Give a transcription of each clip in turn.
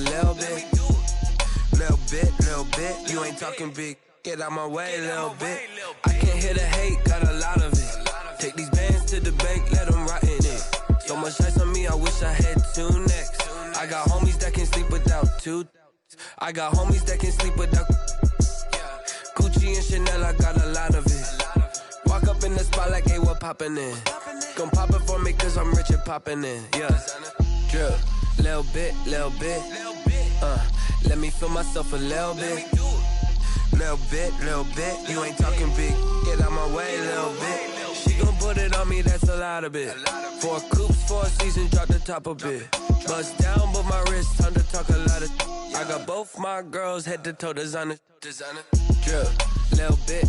little bit. Little bit. You ain't talking big. Get out my way, little bit. I can't hear the hate, got a lot of it. Take these bands to the bank, let them rot in it. So much ice on me, I wish I had two necks. I got homies that can sleep without two. I got homies that can sleep without Gucci and Chanel, I got a lot of it. Walk up in the spot like, hey, what poppin' in? Gon' pop it for me cause I'm rich and poppin' in, yeah. Drip, little bit. Let me feel myself a little bit. Little bit. You ain't talking big. Get out my way, little bit. She gon' put it on me, that's a lot of it. 4 coupes, 4 seasons, drop the top a bit. Bust down, but my wrist, time to talk a lot of. I got both my girls head to toe designer. Drip, little bit.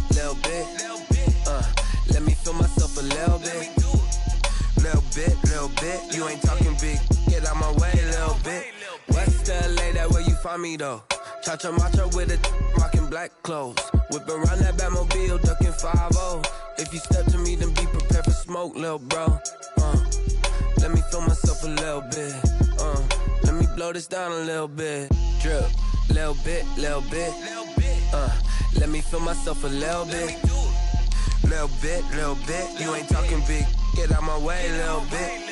Let me feel myself a little bit. Little bit. You ain't talking big. Get out my way, little bit. West LA, that where you find me though. Cha-cha matcha with it, rockin' black clothes. Whip around that Batmobile, duckin' 5-0. If you step to me, then be prepared for smoke, lil' bro. Let me feel myself a little bit. Let me blow this down a little bit. Drip, little bit. Let me feel myself a little bit. Little bit. You ain't talking big. Get out my way, little bit.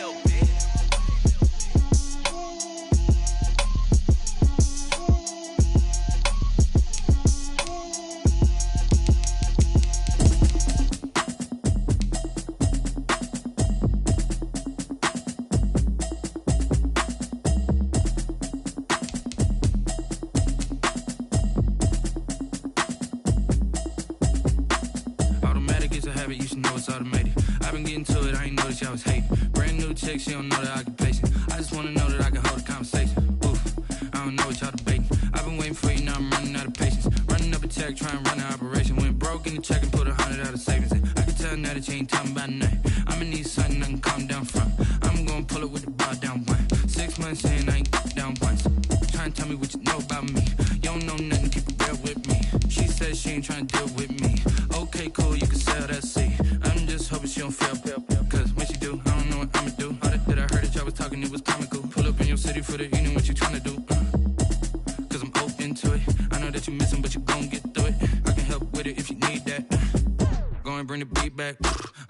You should know it's automated. I've been getting to it, I ain't noticed y'all was hating. Brand new chick, she don't know the occupation. I just wanna know that I can hold a conversation. Oof, I don't know what y'all debating. I've been waiting for you, now I'm running out of patience. Running up a check, trying to run an operation. Went broke in the check and put 100 out of savings in. I can tell now that you ain't talking about nothing. I'ma need something I can calm down from. I'm gonna pull it with the bar down one. 6 months in, I ain't down once. Trying to tell me what you know about me. You don't know nothing, keep it real with me. She says she ain't trying to deal with me. Okay, cool, you can sell that seat. I'm just hoping she don't fail. Cause when she do, I don't know what I'ma do. All that I heard that y'all was talking, it was comical. Pull up in your city for the evening, what you tryna do? Cause I'm open to it. I know that you missing, but you gon' get through it. I can help with it if you need that. Go and bring the beat back.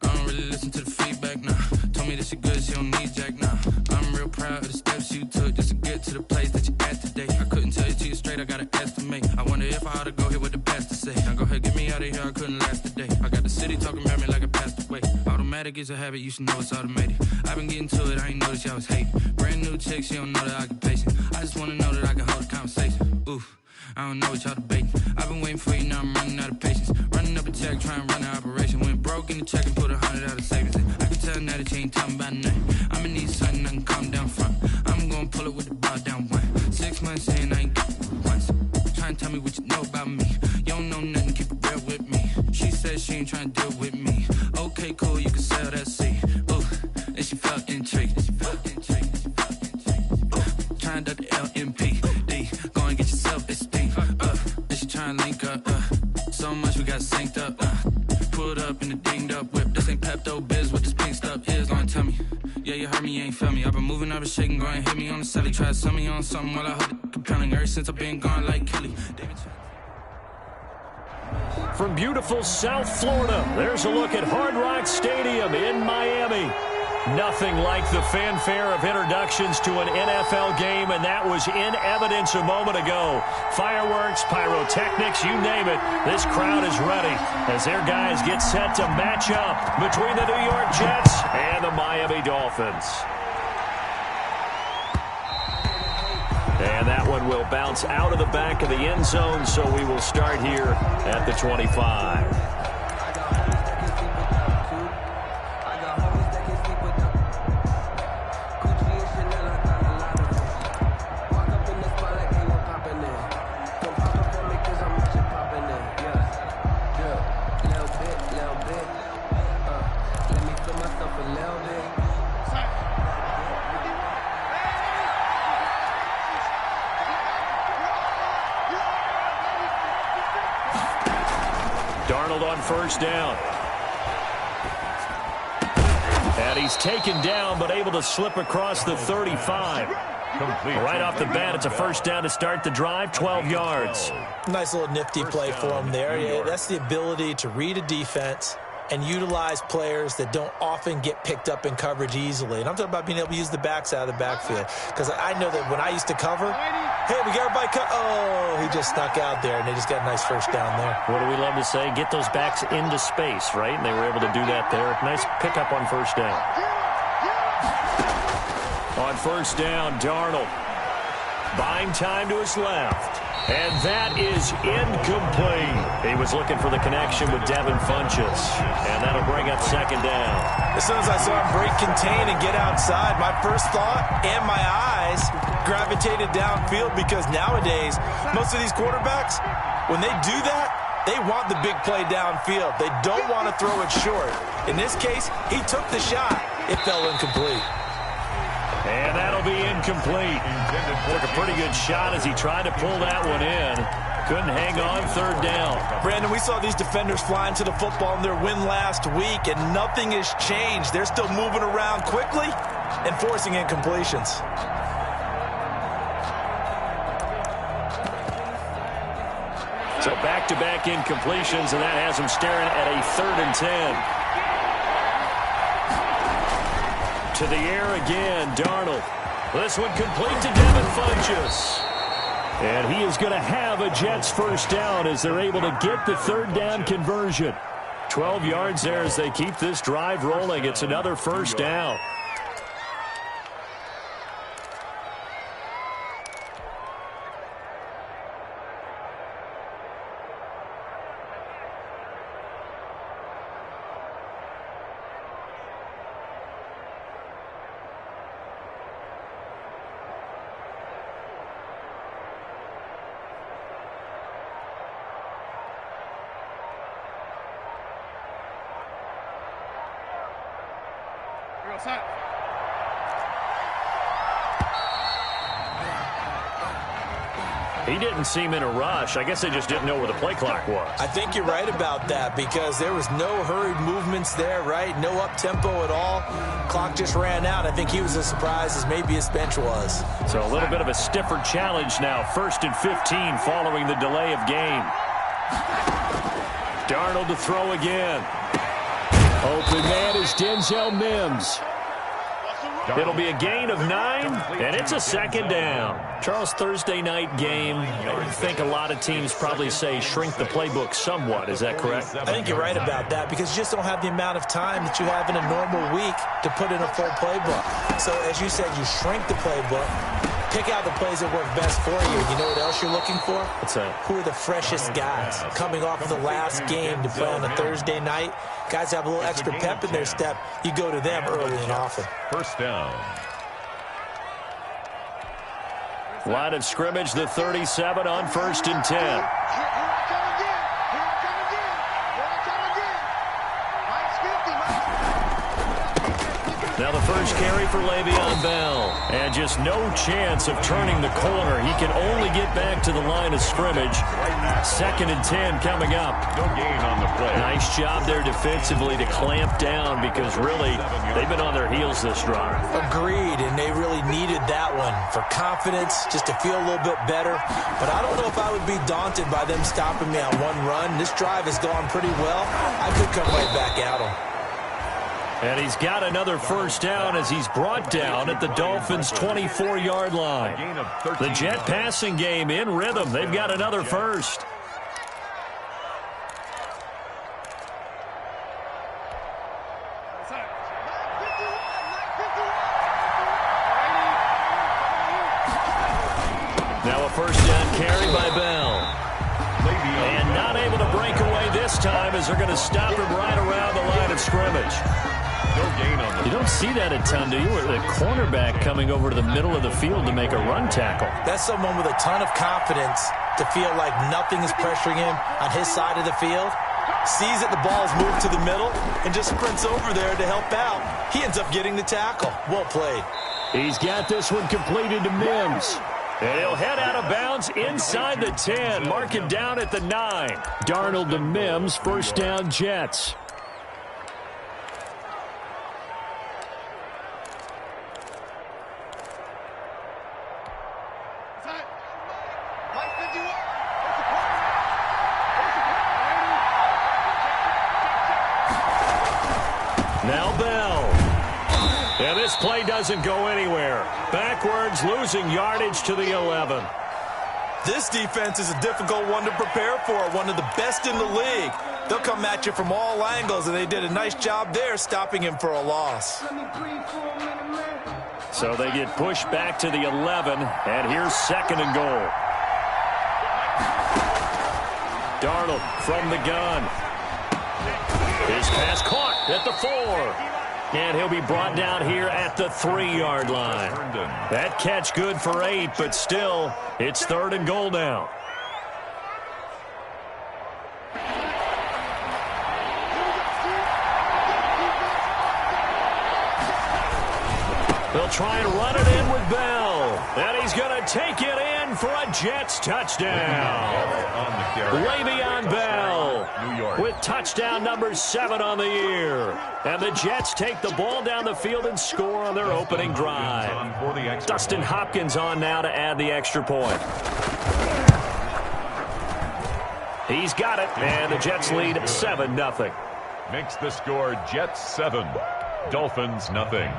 I don't really listen to the feedback, nah. Told me that she good, she don't need jack, nah. I'm real proud of the steps you took just to get to the place that you at today. I couldn't tell you to you straight, I gotta estimate. I wonder if I ought to go here with the best to say. Now go ahead, get me out of here, I couldn't last a day. I got the city talking about me like I passed away. Automatic is a habit, you should know it's automated. I've been getting to it, I ain't noticed y'all was hating. Brand new chick, she don't know the occupation. I just wanna know that I can hold a conversation. Oof, I don't know what y'all debating. I've been waiting for you, now I'm running out of patience. Running up a check, trying to run an operation. Went broke in the check and put 100 out of savings in. I can tell now that you ain't talking about nothing. I'ma need something I can calm down from. I'm gonna pull it with the bar down one. 6 months in, I ain't once. Trying to tell me what you know about me. You don't know nothing, keep it real with me. She says she ain't trying to deal with me. Okay, cool, you can sell that seat. Ooh, and she felt intrigued. Trying to duck the LMPD. Go and get yourself esteem. And she trying to link up. So much we got synced up. Pulled up in the dinged up whip. This ain't Pepto Biz, what this pink stuff is. Gonna tell me. Yeah, you heard me, you ain't feel me. I've been moving, I've been shaking, go and hit me on the celly. Try to sell me on something while I hold it compelling. Ever since I've been gone like Kelly. From beautiful South Florida, there's a look at Hard Rock Stadium in Miami. Nothing like the fanfare of introductions to an NFL game, and that was in evidence a moment ago. Fireworks, pyrotechnics, you name it. This crowd is ready as their guys get set to match up between the New York Jets and the Miami Dolphins. And that one will bounce out of the back of the end zone, so we will start here at the 25. Darnold on first down. And he's taken down, but able to slip across the 35. Right off the bat, it's a first down to start the drive, 12 yards. Nice little nifty play for him there. Yeah, that's the ability to read a defense and utilize players that don't often get picked up in coverage easily. And I'm talking about being able to use the backs out of the backfield. Because I know that when I used to cover, hey, we got everybody oh, he just snuck out there, and they just got a nice first down there. What do we love to say? Get those backs into space, right? And they were able to do that there. Nice pickup on first down. On first down, Darnold. Buying time to his left. And that is incomplete. He was looking for the connection with Devin Funchess. And that'll bring up second down. As soon as I saw him break contain and get outside, my first thought and my eyes gravitated downfield, because nowadays, most of these quarterbacks, when they do that, they want the big play downfield. They don't want to throw it short. In this case, he took the shot. It fell incomplete. And that'll be incomplete. Took a pretty good shot as he tried to pull that one in. Couldn't hang on, third down. Brandon, we saw these defenders flying to the football in their win last week, and nothing has changed. They're still moving around quickly and forcing incompletions. So back-to-back incompletions, and that has him staring at a 3rd and 10. To the air again, Darnold. This one complete to Devin Funchess. And he is going to have a Jets first down as they're able to get the 3rd down conversion. 12 yards there as they keep this drive rolling. It's another first down. He didn't seem in a rush. I guess they just didn't know where the play clock was. I think you're right about that, because there was no hurried movements there, right? No up-tempo at all. Clock just ran out. I think he was as surprised as maybe his bench was. So a little bit of a stiffer challenge now. 1st and 15 following the delay of game. Darnold to throw again. Open man is Denzel Mims. It'll be a gain of 9, and it's a 2nd down. Charles, Thursday night game, I think a lot of teams probably say shrink the playbook somewhat. Is that correct? I think you're right about that, because you just don't have the amount of time that you have in a normal week to put in a full playbook. So, as you said, you shrink the playbook, pick out the plays that work best for you. You know what else you're looking for? What's that? Who are the freshest guys coming off of the last game to play on a Thursday night? Guys have a little extra pep in their step. You go to them early and often. First down. Line of scrimmage, the 37 on 1st and 10. Now the first carry for Le'Veon Bell. And just no chance of turning the corner. He can only get back to the line of scrimmage. 2nd and 10 coming up. No gain on the play. Nice job there defensively to clamp down, because really they've been on their heels this drive. Agreed, and they really needed that one for confidence, just to feel a little bit better. But I don't know if I would be daunted by them stopping me on one run. This drive has gone pretty well. I could come right back at them. And he's got another first down as he's brought down at the Dolphins' 24-yard line. The Jet passing game in rhythm. They've got another first. Now a first down carry by Bell. And not able to break away this time as they're going to stop him right around the line of scrimmage. No gain on the You don't see that a ton, do you? With the cornerback coming over to the middle of the field to make a run tackle. That's someone with a ton of confidence to feel like nothing is pressuring him on his side of the field. Sees that the ball's moved to the middle and just sprints over there to help out. He ends up getting the tackle. Well played. He's got this one completed to Mims. And he'll head out of bounds inside the 10. Mark him down at the 9. Darnold to Mims, first down Jets. Now Bell. And this play doesn't go anywhere. Backwards, losing yardage to the 11. This defense is a difficult one to prepare for, one of the best in the league. They'll come at you from all angles, and they did a nice job there stopping him for a loss. So they get pushed back to the 11, and here's 2nd and goal. Darnold from the gun. His pass caught at the 4. And he'll be brought down here at the 3-yard line. That catch good for 8, but still, it's 3rd and goal now. They'll try and run it in with Bell. And he's going to take it in for a Jets touchdown. Le'Veon Bell with touchdown number 7 on the year. And the Jets take the ball down the field and score on their opening drive. Dustin Hopkins on now to add the extra point. He's got it, and the Jets lead 7-0. Makes the score Jets 7, Dolphins nothing.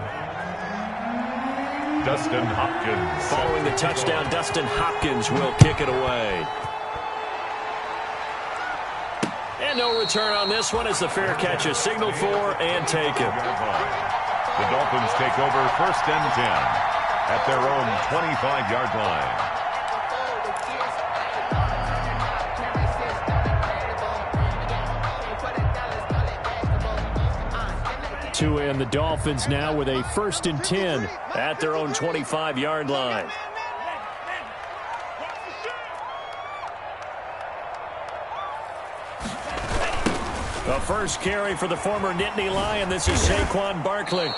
Dustin Hopkins. Following the touchdown, Dustin Hopkins will kick it away. And no return on this one as the fair catch is signaled for and taken. The Dolphins take over 1st and 10 at their own 25-yard line. And the Dolphins now with a 1st and 10 at their own 25-yard line. The first carry for the former Nittany Lion. This is Saquon Barkley.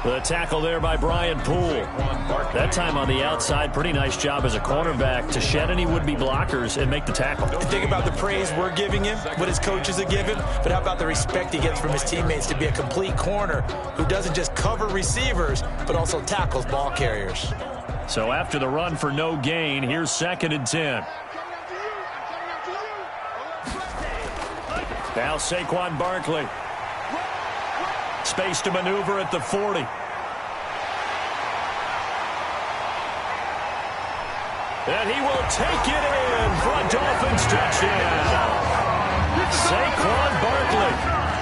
The tackle there by Brian Poole. That time on the outside, pretty nice job as a cornerback to shed any would-be blockers and make the tackle. Think about the praise we're giving him, what his coaches are giving, but how about the respect he gets from his teammates to be a complete corner who doesn't just cover receivers, but also tackles ball carriers. So after the run for no gain, here's 2nd and 10. Now Saquon Barkley. Space to maneuver at the 40. And he will take it in for a Dolphins touchdown. Saquon Barkley,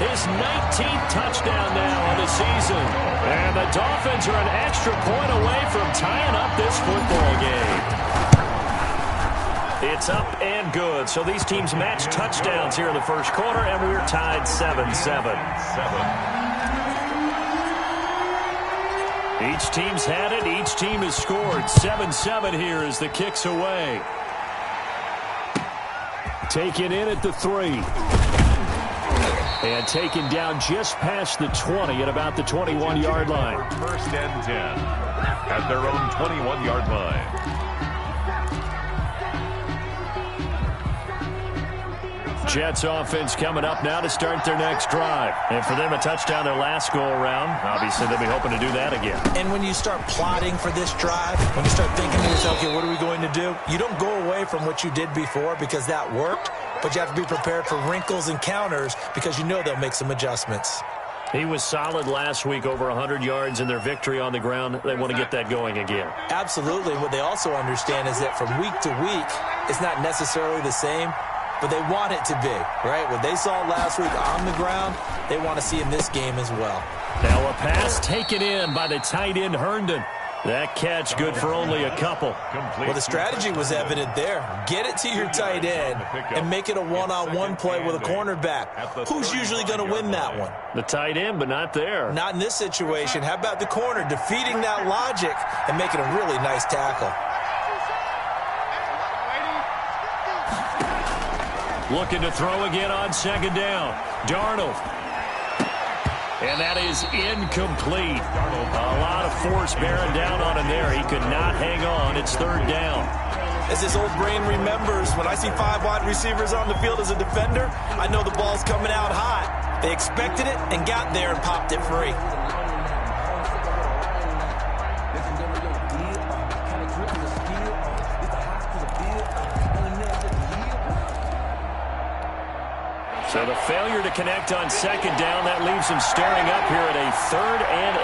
his 19th touchdown now on the season. And the Dolphins are an extra point away from tying up this football game. It's up and good. So these teams match touchdowns here in the first quarter, and we're tied 7-7. Each team's had it. Each team has scored. 7-7 here as the kick's away. Taken in at the 3. And taken down just past the 20 at about the 21-yard line. 1st and 10 at their own 21-yard line. Jets offense coming up now to start their next drive. And for them, a touchdown their last go-around. Obviously, they'll be hoping to do that again. And when you start plotting for this drive, when you start thinking to yourself, okay, what are we going to do? You don't go away from what you did before because that worked, but you have to be prepared for wrinkles and counters because you know they'll make some adjustments. He was solid last week, over 100 yards in their victory on the ground. They want to get that going again. Absolutely. What they also understand is that from week to week, it's not necessarily the same, but they want it to be, right? What they saw last week on the ground, they want to see in this game as well. Now a pass taken in by the tight end Herndon. That catch good for only a couple. Well, the strategy was evident there. Get it to your tight end and make it a one-on-one play with a cornerback. Who's usually going to win that one? The tight end, but not there. Not in this situation. How about the corner defeating that logic and making a really nice tackle? Looking to throw again on 2nd down. Darnold. And that is incomplete. A lot of force bearing down on him there. He could not hang on. It's 3rd down. As his old brain remembers, when I see 5 wide receivers on the field as a defender, I know the ball's coming out hot. They expected it and got there and popped it free. So the failure to connect on second down, that leaves him staring up here at a 3rd and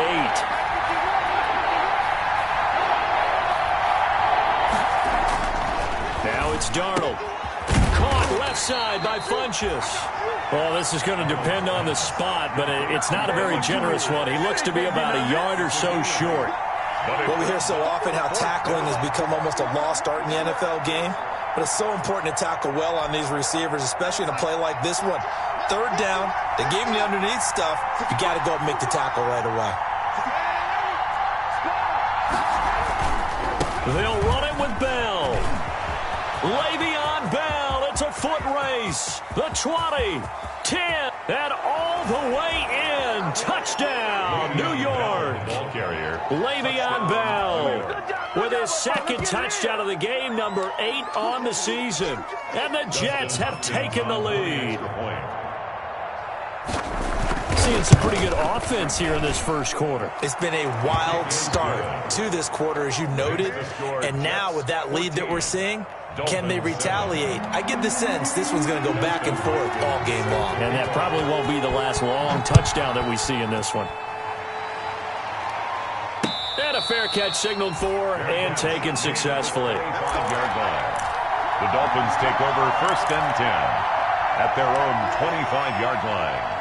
8. Now it's Darnold. Caught left side by Funchess. Well, this is going to depend on the spot, but it's not a very generous one. He looks to be about a yard or so short. Well, we hear so often how tackling has become almost a lost art in the NFL game. But it's so important to tackle well on these receivers, especially in a play like this one. 3rd down, they gave him the underneath stuff. You got to go and make the tackle right away. They'll run it with Bell. Le'Veon Bell, it's a foot race. The 20, 10, and all the way in. Touchdown, New York. Ball carrier. Le'Veon Bell with his 2nd touchdown of the game, number 8 on the season. And the Jets have taken the lead. Seeing some pretty good offense here in this first quarter. It's been a wild start to this quarter, as you noted. And now with that lead that we're seeing, can they retaliate? I get the sense this one's going to go back and forth all game long. And that probably won't be the last long touchdown that we see in this one. And a fair catch signaled for and taken successfully. 5-yard line. The Dolphins take over 1st and 10 at their own 25-yard line.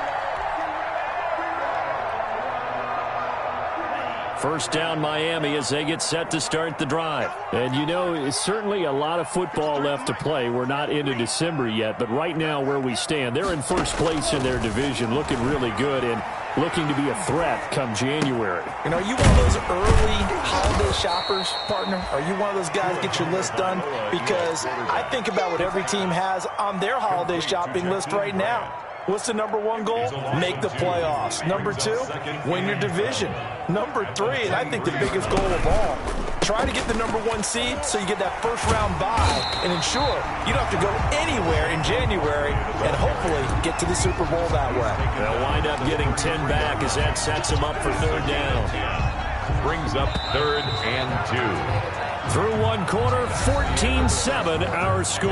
First down, Miami, as they get set to start the drive. And, you know, it's certainly a lot of football left to play. We're not into December yet, but right now where we stand, they're in first place in their division, looking really good and looking to be a threat come January. You know, are you one of those early holiday shoppers, partner? Are you one of those guys get your list done? Because I think about what every team has on their holiday shopping list right now. What's the number 1 goal? Make the playoffs. Number 2, win your division. Number 3, and I think the biggest goal of all, try to get the number 1 seed so you get that first-round bye and ensure you don't have to go anywhere in January and hopefully get to the Super Bowl that way. They'll wind up getting 10 back as that sets them up for 3rd down. Brings up 3rd and 2. Through 1 quarter, 14-7 our score.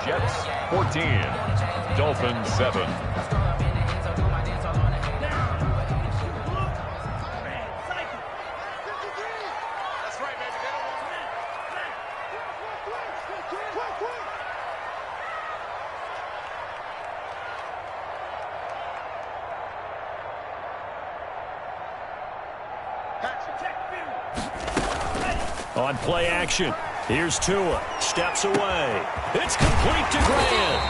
Jets 14, Dolphins 7. On play action, here's Tua. Steps away. It's complete to Grant.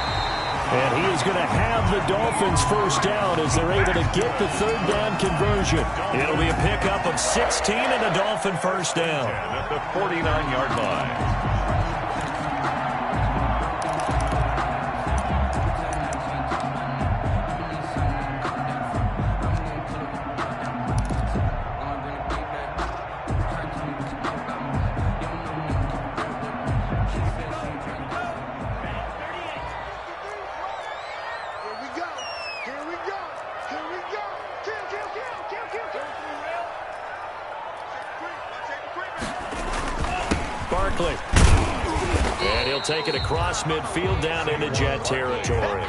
And he is going to have the Dolphins first down as they're able to get the 3rd down conversion. It'll be a pickup of 16 and a Dolphin first down. At the 49-yard line. And he'll take it across midfield down into Jet territory.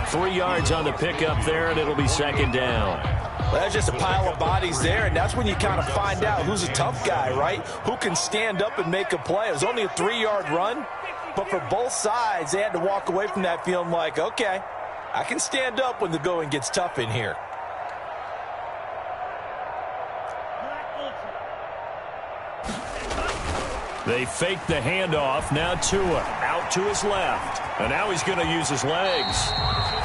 3 yards on the pickup there, and it'll be 2nd down. Well, that's just a pile of bodies there, and that's when you kind of find out who's a tough guy, right? Who can stand up and make a play. It was only a 3-yard run, but for both sides, they had to walk away from that feeling like, okay, I can stand up when the going gets tough in here. They fake the handoff. Now Tua out to his left. And now he's going to use his legs.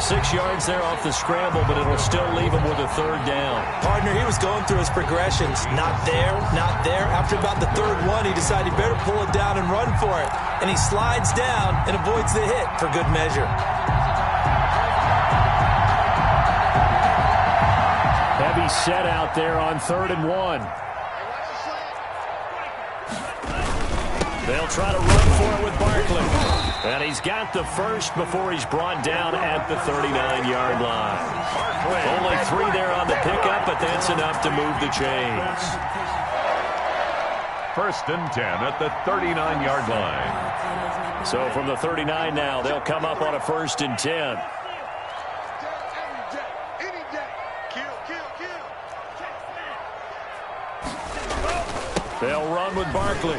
6 yards there off the scramble, but it'll still leave him with a 3rd down. Partner, he was going through his progressions. Not there, not there. After about the 3rd one, he decided he better pull it down and run for it. And he slides down and avoids the hit for good measure. Heavy set out there on 3rd and 1. They'll try to run for it with Barkley. And he's got the first before he's brought down at the 39-yard line. Only 3 there on the pickup, but that's enough to move the chains. First and 10 at the 39-yard line. So from the 39 now, they'll come up on a first and 10. They'll run with Barkley.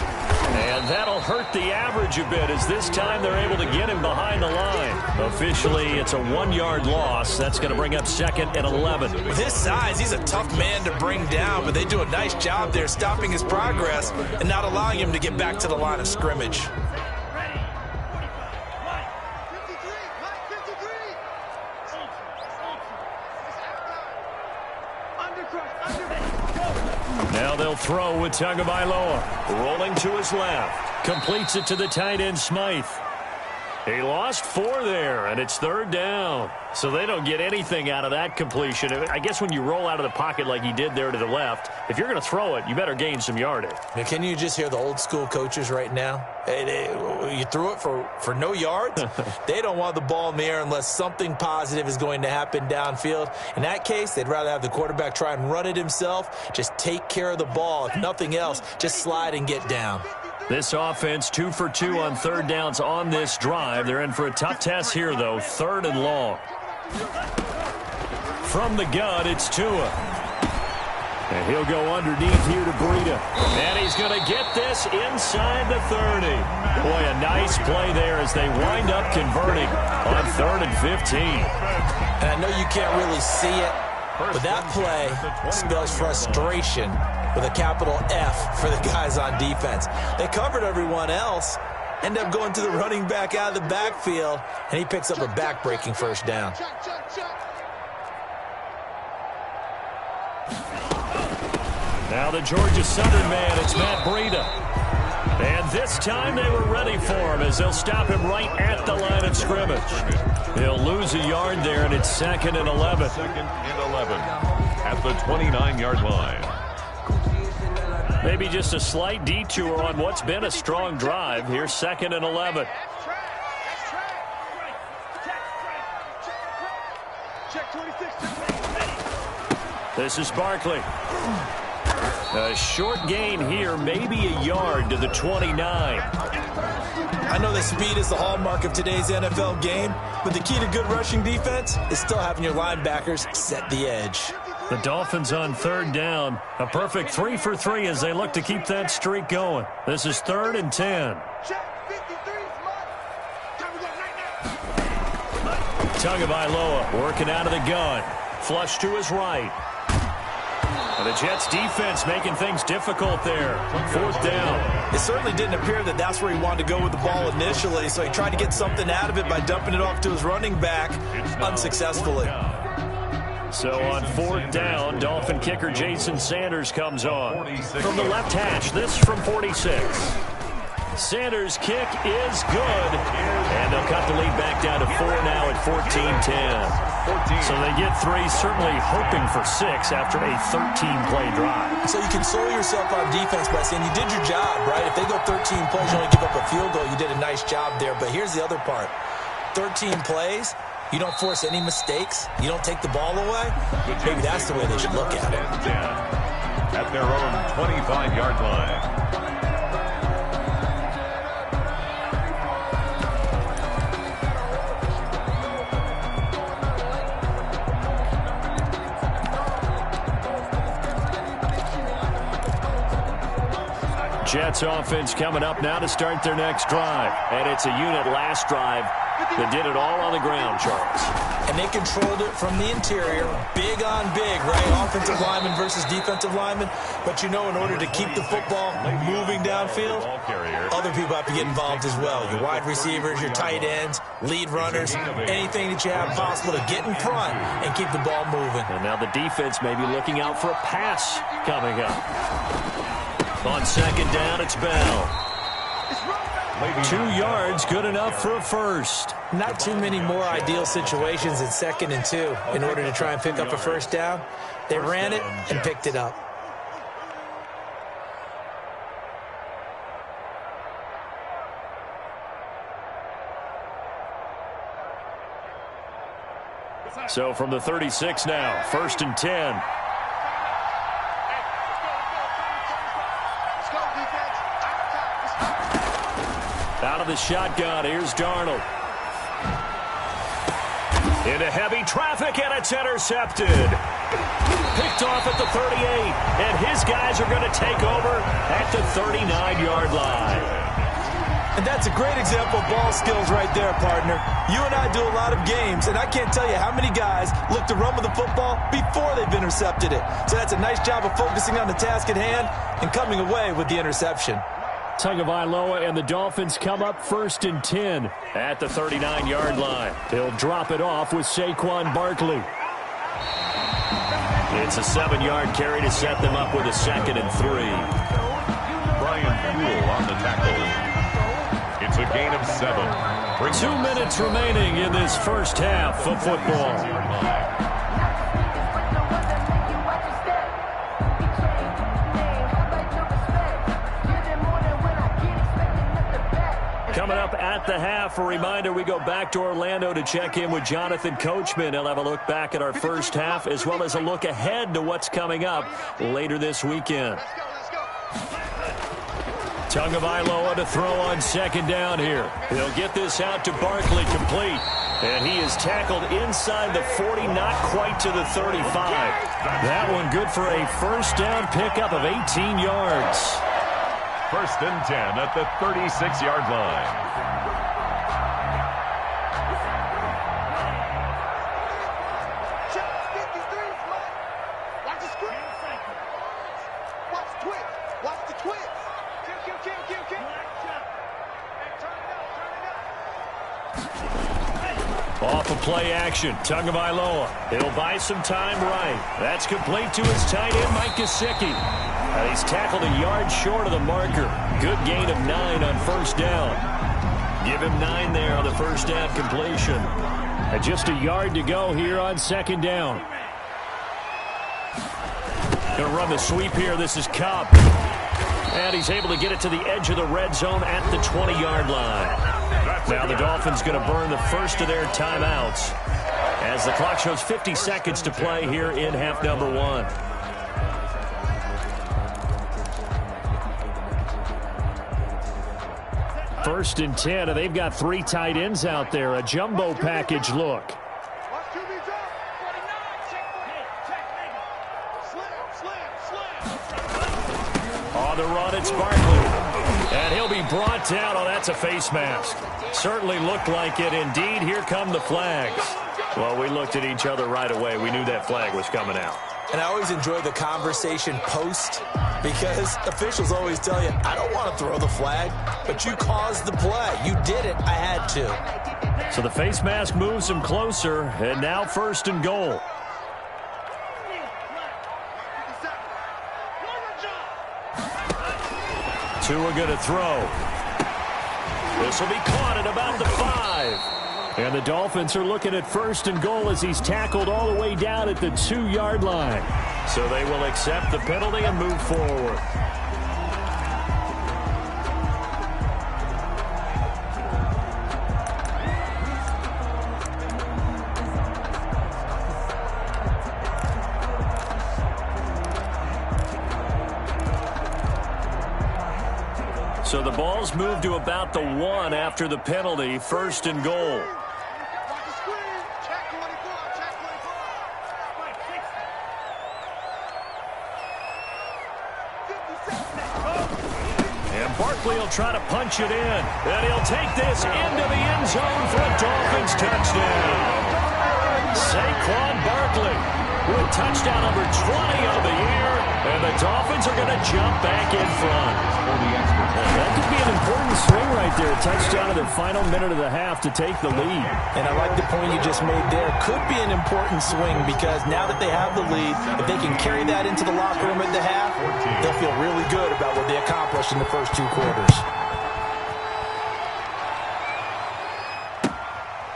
And that'll hurt the average a bit as this time they're able to get him behind the line. Officially, it's a 1-yard loss. That's going to bring up second and 11. With his size, he's a tough man to bring down, but they do a nice job there stopping his progress and not allowing him to get back to the line of scrimmage. Now they'll throw with Tagovailoa. Rolling to his left. Completes it to the tight end, Smythe. He lost 4 there, and it's third down. So they don't get anything out of that completion. I guess when you roll out of the pocket like he did there to the left, if you're going to throw it, you better gain some yardage. Now, can you just hear the old school coaches right now? You threw it for no yards? They don't want the ball in the air unless something positive is going to happen downfield. In that case, they'd rather have the quarterback try and run it himself. Just take care of the ball. If nothing else, just slide and get down. This offense 2 for 2 on third downs on this drive. They're in for a tough test here, though. Third and long. From the gun, it's Tua. And he'll go underneath here to Breida. And he's going to get this inside the 30. Boy, a nice play there as they wind up converting on 3rd and 15. And I know you can't really see it, but that play spells frustration with a capital F for the guys on defense. They covered everyone else, end up going to the running back out of the backfield, and he picks up a back-breaking first down. Now the Georgia Southern man, it's Matt Breida. And this time they were ready for him as they'll stop him right at the line of scrimmage. He'll lose a yard there, and it's 2nd and 11. 2nd and 11 at the 29-yard line. Maybe just a slight detour on what's been a strong drive. Here's 2nd and 11. This is Barkley. A short gain here, maybe a yard to the 29. I know that speed is the hallmark of today's NFL game, but the key to good rushing defense is still having your linebackers set the edge. The Dolphins on third down. A perfect 3 for 3 as they look to keep that streak going. This is 3rd and 10. Tagovailoa working out of the gun. Flush to his right. And the Jets defense making things difficult there. 4th down. It certainly didn't appear that that's where he wanted to go with the ball initially, so he tried to get something out of it by dumping it off to his running back unsuccessfully. So on 4th down, Dolphin kicker Jason Sanders comes on. From the left hash, this from 46. Sanders' kick is good. And they'll cut the lead back down to 4 now at 14-10. So they get 3, certainly hoping for 6 after a 13-play drive. So you console yourself on defense by saying you did your job, right? If they go 13 plays, you only give up a field goal, you did a nice job there. But here's the other part. 13 plays, you don't force any mistakes, you don't take the ball away. Maybe that's the way they should look at it. At their own 25-yard line. Jets offense coming up now to start their next drive. And it's a unit last drive that did it all on the ground, Charles. And they controlled it from the interior, big on big, right? Offensive lineman versus defensive lineman. But you know, in order to keep the football moving downfield, other people have to get involved as well. Your wide receivers, your tight ends, lead runners, anything that you have possible to get in front and keep the ball moving. And now the defense may be looking out for a pass coming up. On 2nd down, it's Bell. 2 yards, good enough for a first. Not too many more ideal situations in 2nd and 2 in order to try and pick up a first down. They ran it and picked it up. So from the 36 now, 1st and 10. Let's go, defense. Out of the shotgun, here's Darnold. Into heavy traffic, and it's intercepted. Picked off at the 38, and his guys are going to take over at the 39-yard line. And that's a great example of ball skills right there, partner. You and I do a lot of games, and I can't tell you how many guys look to run with the football before they've intercepted it. So that's a nice job of focusing on the task at hand and coming away with the interception. Tagovailoa and the Dolphins come up 1st and 10 at the 39-yard line. They'll drop it off with Saquon Barkley. It's a 7-yard carry to set them up with a 2nd and 3. Brian Poole on the tackle. It's a gain of 7. 2 minutes remaining in this first half of football. Coming up at the half, a reminder, we go back to Orlando to check in with Jonathan Coachman. He'll have a look back at our first half as well as a look ahead to what's coming up later this weekend. Tagovailoa to throw on 2nd down here. He'll get this out to Barkley, complete. And he is tackled inside the 40, not quite to the 35. That one good for a first down pickup of 18 yards. 1st and 10 at the 36-yard line. Off of play action, Tagovailoa. He'll buy some time right. That's complete to his tight end, Mike Gesicki. He's tackled a yard short of the marker. Good gain of 9 on 1st down. Give him 9 there on the 1st down completion. And just a yard to go here on 2nd down. Going to run the sweep here. This is Cobb. And he's able to get it to the edge of the red zone at the 20-yard line. Now the Dolphins going to burn the first of their timeouts as the clock shows 50 seconds to play here in half number 1. First and 10, and they've got 3 tight ends out there. A jumbo package look. On the run, it's Barkley. And he'll be brought down. Oh, that's a face mask. Certainly looked like it. Indeed, here come the flags. Well, we looked at each other right away. We knew that flag was coming out. And I always enjoy the conversation post because officials always tell you, I don't want to throw the flag, but you caused the play. You did it. I had to. So the face mask moves him closer, and now 1st and goal. Tua going to throw. This will be caught at about the 5. And the Dolphins are looking at 1st and goal as he's tackled all the way down at the 2-yard line. So they will accept the penalty and move forward. So the ball's moved to about the 1 after the penalty. 1st and goal. And Barkley will try to punch it in. And he'll take this into the end zone for a Dolphins touchdown. Saquon Barkley with touchdown number 20 of the year. And the Dolphins are going to jump back in front. That could be an important swing right there. A touchdown in the final minute of the half to take the lead. And I like the point you just made there. Could be an important swing because now that they have the lead, if they can carry that into the locker room at the half, they'll feel really good about what they accomplished in the first 2 quarters.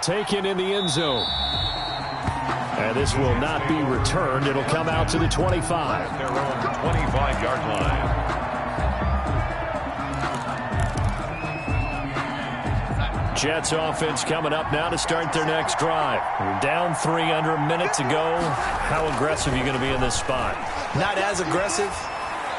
Taken in the end zone. And this will not be returned. It'll come out to the 25. Their own 25-yard line. Jets offense coming up now to start their next drive. We're down 3 under a minute to go. How aggressive are you going to be in this spot? Not as aggressive,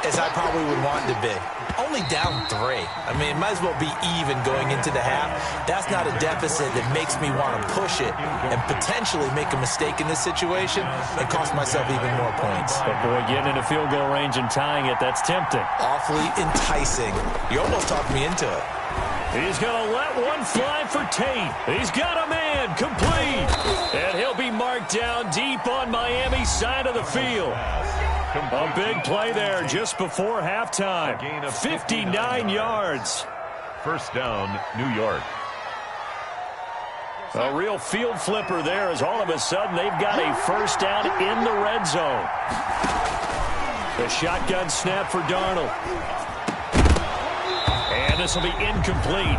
as I probably would want to be. Only down 3. I mean, it might as well be even going into the half. That's not a deficit that makes me want to push it and potentially make a mistake in this situation and cost myself even more points. But boy, getting into field goal range and tying it, that's tempting. Awfully enticing. You almost talked me into it. He's going to let one fly for Tate. He's got a man complete. And he'll be marked down deep on Miami's side of the field. A big play there just before halftime. 59 yards. First down, New York. A real field flipper there as all of a sudden they've got a first down in the red zone. The shotgun snap for Darnold. And this will be incomplete.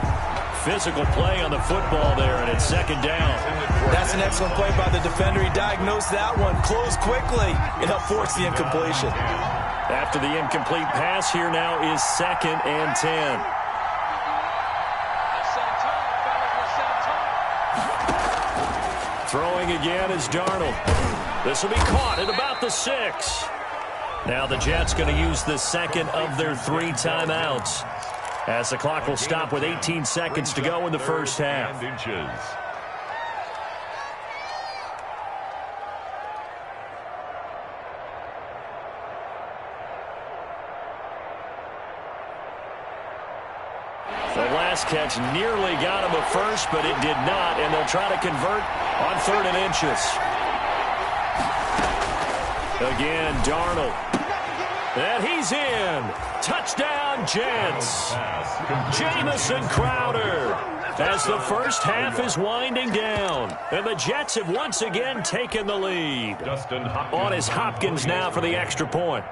Physical play on the football there, and it's second down. That's an excellent play by the defender. He diagnosed that one, closed quickly, and helped force the incompletion. After the incomplete pass, here now is 2nd and 10. Throwing again is Darnold. This will be caught at about the 6. Now the Jets going to use the second of their 3 timeouts, as the clock will stop with 18 seconds to go in the first half. The last catch nearly got him a first, but it did not, and they'll try to convert on 3rd and inches. Again, Darnold. And he's in. Touchdown, Jets. Jamison Crowder, as the first half is winding down. And the Jets have once again taken the lead. On is Hopkins now for the extra point.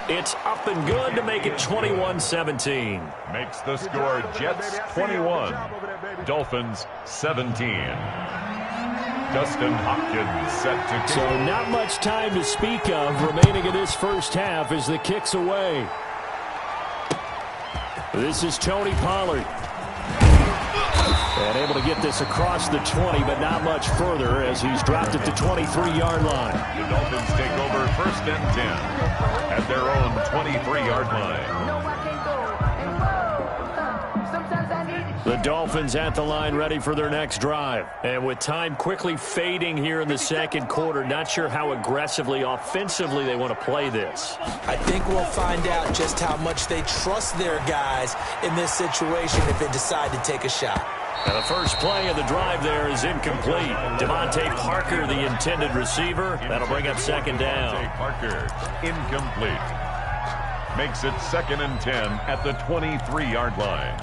It's up and good to make it 21-17. Makes the score Jets 21, Dolphins 17. Dustin Hopkins set to kick. So not much time to speak of remaining in this first half as the kick's away. This is Tony Pollard. And able to get this across the 20, but not much further as he's dropped at the 23-yard line. The Dolphins take over 1st and 10 at their own 23-yard line. The Dolphins at the line ready for their next drive. And with time quickly fading here in the second quarter, not sure how aggressively, offensively they want to play this. I think we'll find out just how much they trust their guys in this situation if they decide to take a shot. And the first play of the drive there is incomplete. Devontae Parker, the intended receiver. That'll bring up 2nd down. Devontae Parker, incomplete. Makes it 2nd and 10 at the 23-yard line.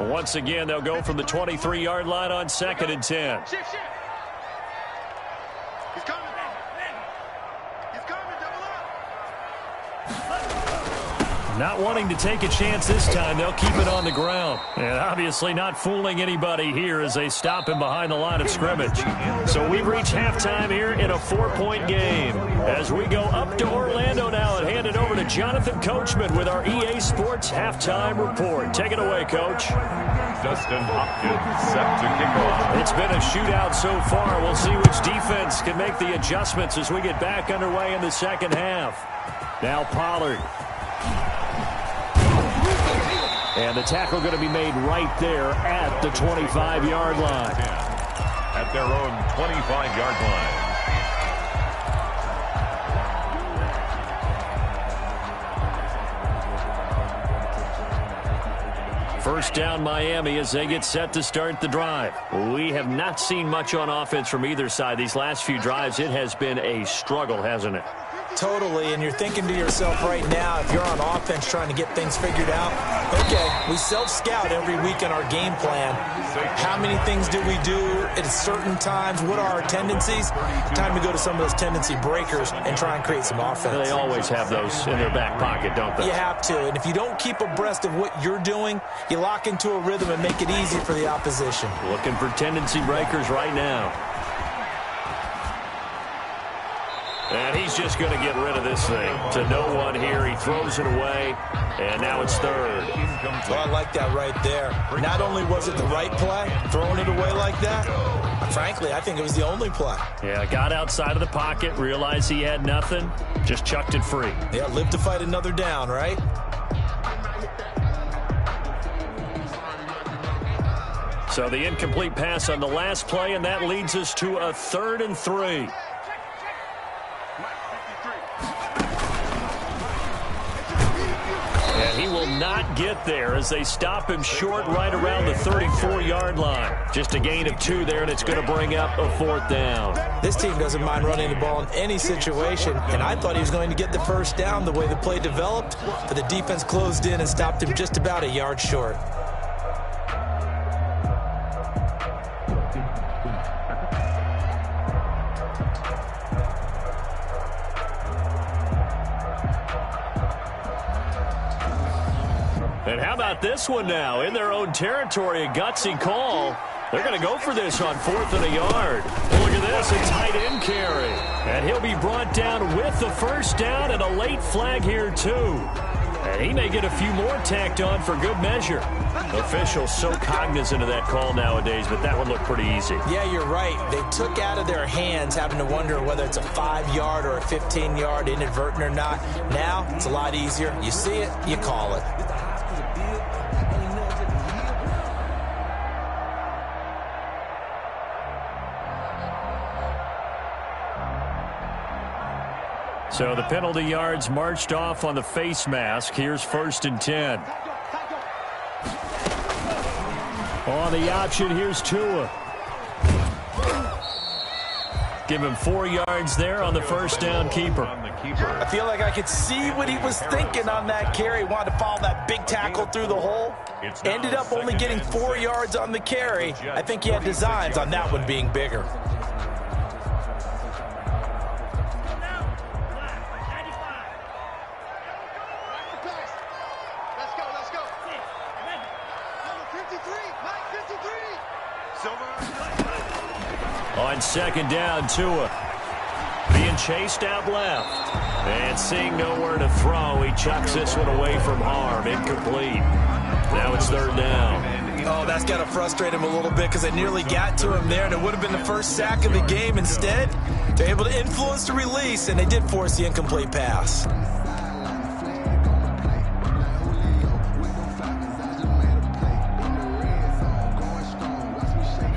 Once again, they'll go from the 23-yard line on 2nd and 10. He's coming. He's coming. Double up. Not wanting to take a chance this time, they'll keep it on the ground. And obviously not fooling anybody here as they stop him behind the line of scrimmage. So we've reached halftime here in a 4-point game. As we go up to Orlando now and hand it over to Jonathan Coachman with our EA Sports Halftime Report. Take it away, Coach. Dustin Hopkins set to kick off. It's been a shootout so far. We'll see which defense can make the adjustments as we get back underway in the second half. Now Pollard. And the tackle going to be made right there at the 25-yard line. At their own 25-yard line. First down Miami as they get set to start the drive. We have not seen much on offense from either side. These last few drives, it has been a struggle, hasn't it? Totally, and you're thinking to yourself right now, if you're on offense trying to get things figured out, okay, we self-scout every week in our game plan. How many things do we do at certain times? What are our tendencies? Time to go to some of those tendency breakers and try and create some offense. They always have those in their back pocket, don't they? You have to, and if you don't keep abreast of what you're doing, you lock into a rhythm and make it easy for the opposition. Looking for tendency breakers right now. And he's just going to get rid of this thing to no one here. He throws it away, and now it's third. Well, I like that right there. Not only was it the right play, throwing it away like that, frankly, I think it was the only play. Yeah, got outside of the pocket, realized he had nothing, just chucked it free. Yeah, live to fight another down, right? So the incomplete pass on the last play, and that leads us to a 3rd and 3. And he will not get there as they stop him short right around the 34-yard line. Just a gain of 2 there, and it's going to bring up a 4th down. This team doesn't mind running the ball in any situation, and I thought he was going to get the first down the way the play developed, but the defense closed in and stopped him just about a yard short. And how about this one now? In their own territory, a gutsy call. They're going to go for this on 4th and a yard. Look at this, a tight end carry. And he'll be brought down with the first down and a late flag here, too. And he may get a few more tacked on for good measure. Officials so cognizant of that call nowadays, but that one looked pretty easy. Yeah, you're right. They took out of their hands having to wonder whether it's a 5-yard or a 15-yard inadvertent or not. Now, it's a lot easier. You see it, you call it. So the penalty yards marched off on the face mask. Here's 1st and 10. On the option, here's Tua. Give him 4 yards there on the first down keeper. I feel like I could see what he was thinking on that carry. Wanted to follow that big tackle through the hole. Ended up only getting 4 yards on the carry. I think he had designs on that one being bigger. On 2nd down, Tua being chased out left. And seeing nowhere to throw, he chucks this one away from harm. Incomplete. Now it's 3rd down. Oh, that's got to frustrate him a little bit because they nearly got to him there, and it would have been the first sack of the game. Instead, they're able to influence the release, and they did force the incomplete pass.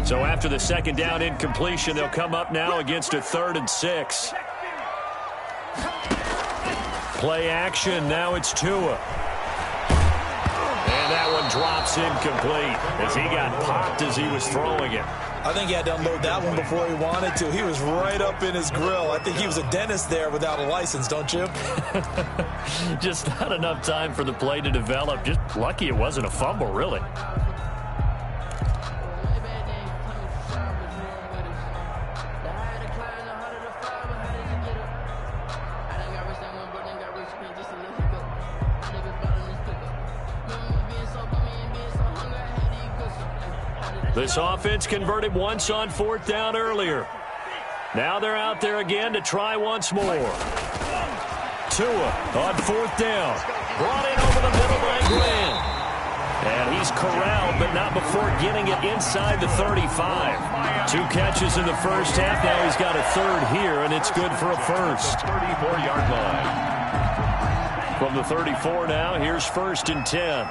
So after the 2nd down incompletion, they'll come up now against a 3rd and 6. Play action. Now it's Tua. And that one drops incomplete as he got popped as he was throwing it. I think he had to unload that one before he wanted to. He was right up in his grill. I think he was a dentist there without a license, don't you? Just not enough time for the play to develop. Just lucky it wasn't a fumble, really. This offense converted once on 4th down earlier. Now they're out there again to try once more. Tua on 4th down. Brought in over the middle by Glenn. And he's corralled, but not before getting it inside the 35. 2 catches in the first half. Now he's got a 3rd here, and it's good for a first. 34-yard line. From the 34 now, here's 1st and 10.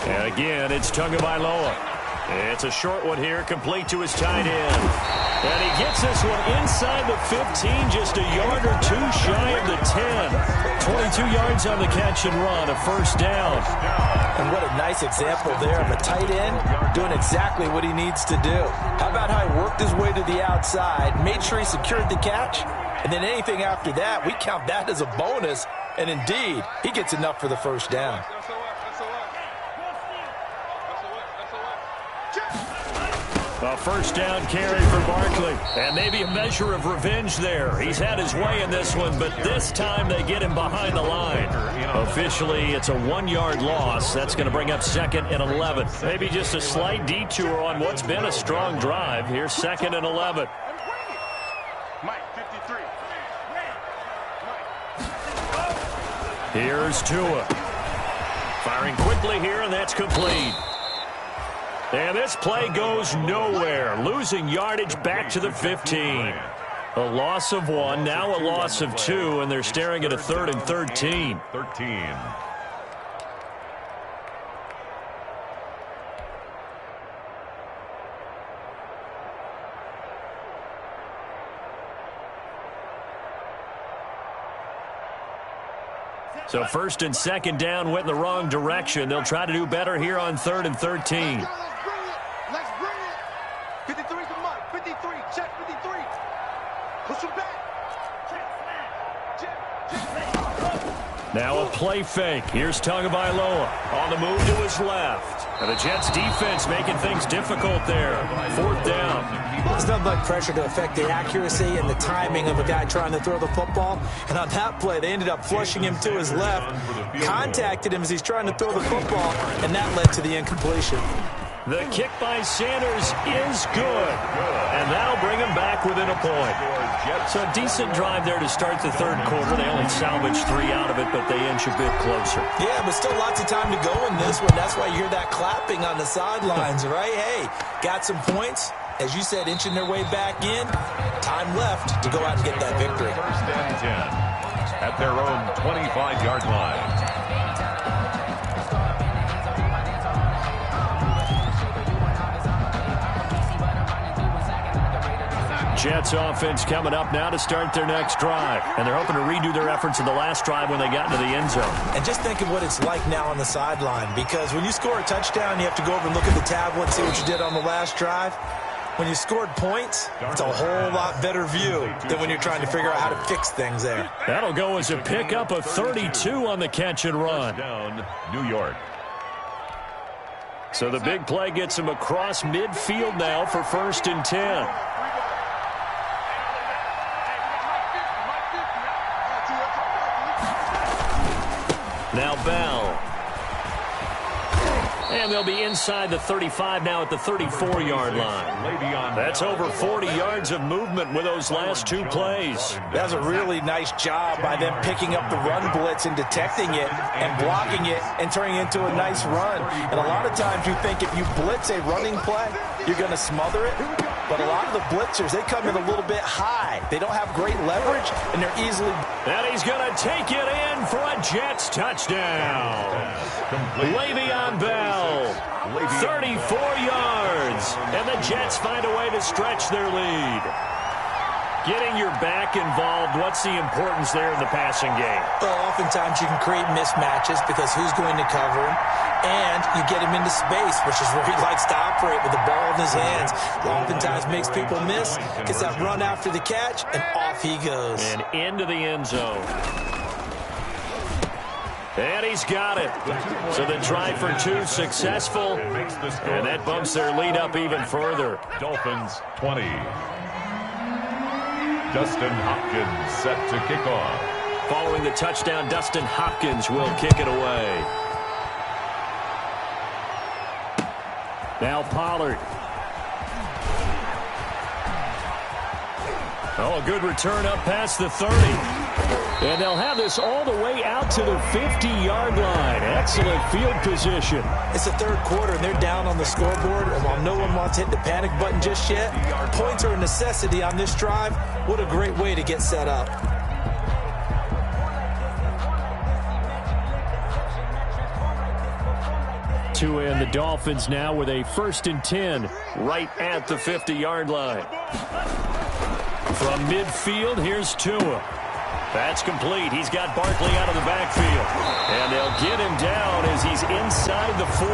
And again, it's Tagovailoa. It's a short one here, complete to his tight end. And he gets this one inside the 15, just a yard or 2 shy of the 10. 22 yards on the catch and run, a first down. And what a nice example there of a tight end doing exactly what he needs to do. How about how he worked his way to the outside, made sure he secured the catch, and then anything after that, we count that as a bonus. And indeed, he gets enough for the first down. A first down carry for Barkley. And maybe a measure of revenge there. He's had his way in this one, but this time they get him behind the line. Officially, it's a 1-yard loss. That's going to bring up 2nd and 11. Maybe just a slight detour on what's been a strong drive. Here's 2nd and 11. Here's Tua. Firing quickly here, and that's complete. And this play goes nowhere. Losing yardage back to the 15. A loss of 1, now a loss of 2, and they're staring at a 3rd and 13. So 1st and 2nd down went in the wrong direction. They'll try to do better here on 3rd and 13. Let's bring it. 53's a mark. 53. Check 53. Push him back. Now a play fake. Here's Tagovailoa on the move to his left. And the Jets defense making things difficult there. 4th down. There's nothing like pressure to affect the accuracy and the timing of a guy trying to throw the football. And on that play, they ended up flushing him to his left, contacted him as he's trying to throw the football, and that led to the incompletion. The kick by Sanders is good, and that'll bring him back within a point. So a decent drive there to start the 3rd quarter. They only salvaged 3 out of it, but they inch a bit closer. Yeah, but still lots of time to go in this one. That's why you hear that clapping on the sidelines, right? Hey, got some points. As you said, inching their way back in. Time left to go out and get that victory. 1st and 10 at their own 25-yard line. Jets offense coming up now to start their next drive. And they're hoping to redo their efforts in the last drive when they got into the end zone. And just think of what it's like now on the sideline. Because when you score a touchdown, you have to go over and look at the tablet and see what you did on the last drive. When you scored points, it's a whole lot better view than when you're trying to figure out how to fix things there. That'll go as a pickup of 32 on the catch and run. Down, New York. So the big play gets him across midfield now for 1st and 10. Now Bell. And they'll be inside the 35 now at the 34-yard line. That's over 40 yards of movement with those last 2 plays. That was a really nice job by them picking up the run blitz and detecting it and blocking it and turning it into a nice run. And a lot of times you think if you blitz a running play, you're going to smother it. But a lot of the blitzers, they come in a little bit high. They don't have great leverage, and they're easily... And he's going to take it in for a Jets touchdown. Le'Veon Bell, 34 yards. And the Jets find a way to stretch their lead. Getting your back involved, what's the importance there in the passing game? Well, oftentimes you can create mismatches because who's going to cover him? And you get him into space, which is where he likes to operate with the ball in his hands. Oftentimes makes people miss, gets that run after the catch, and off he goes. And into the end zone. And he's got it. So the try for 2 successful. And that bumps their lead up even further. Dolphins 20. Dustin Hopkins set to kick off. Following the touchdown, Dustin Hopkins will kick it away. Now Pollard. Oh, a good return up past the 30. And they'll have this all the way out to the 50-yard line. Excellent field position. It's the 3rd quarter, and they're down on the scoreboard. And while no one wants to hit the panic button just yet, points are a necessity on this drive. What a great way to get set up. Tua and the Dolphins now with a 1st and 10 right at the 50-yard line. From midfield, here's Tua. That's complete. He's got Barkley out of the backfield. And they'll get him down as he's inside the 40.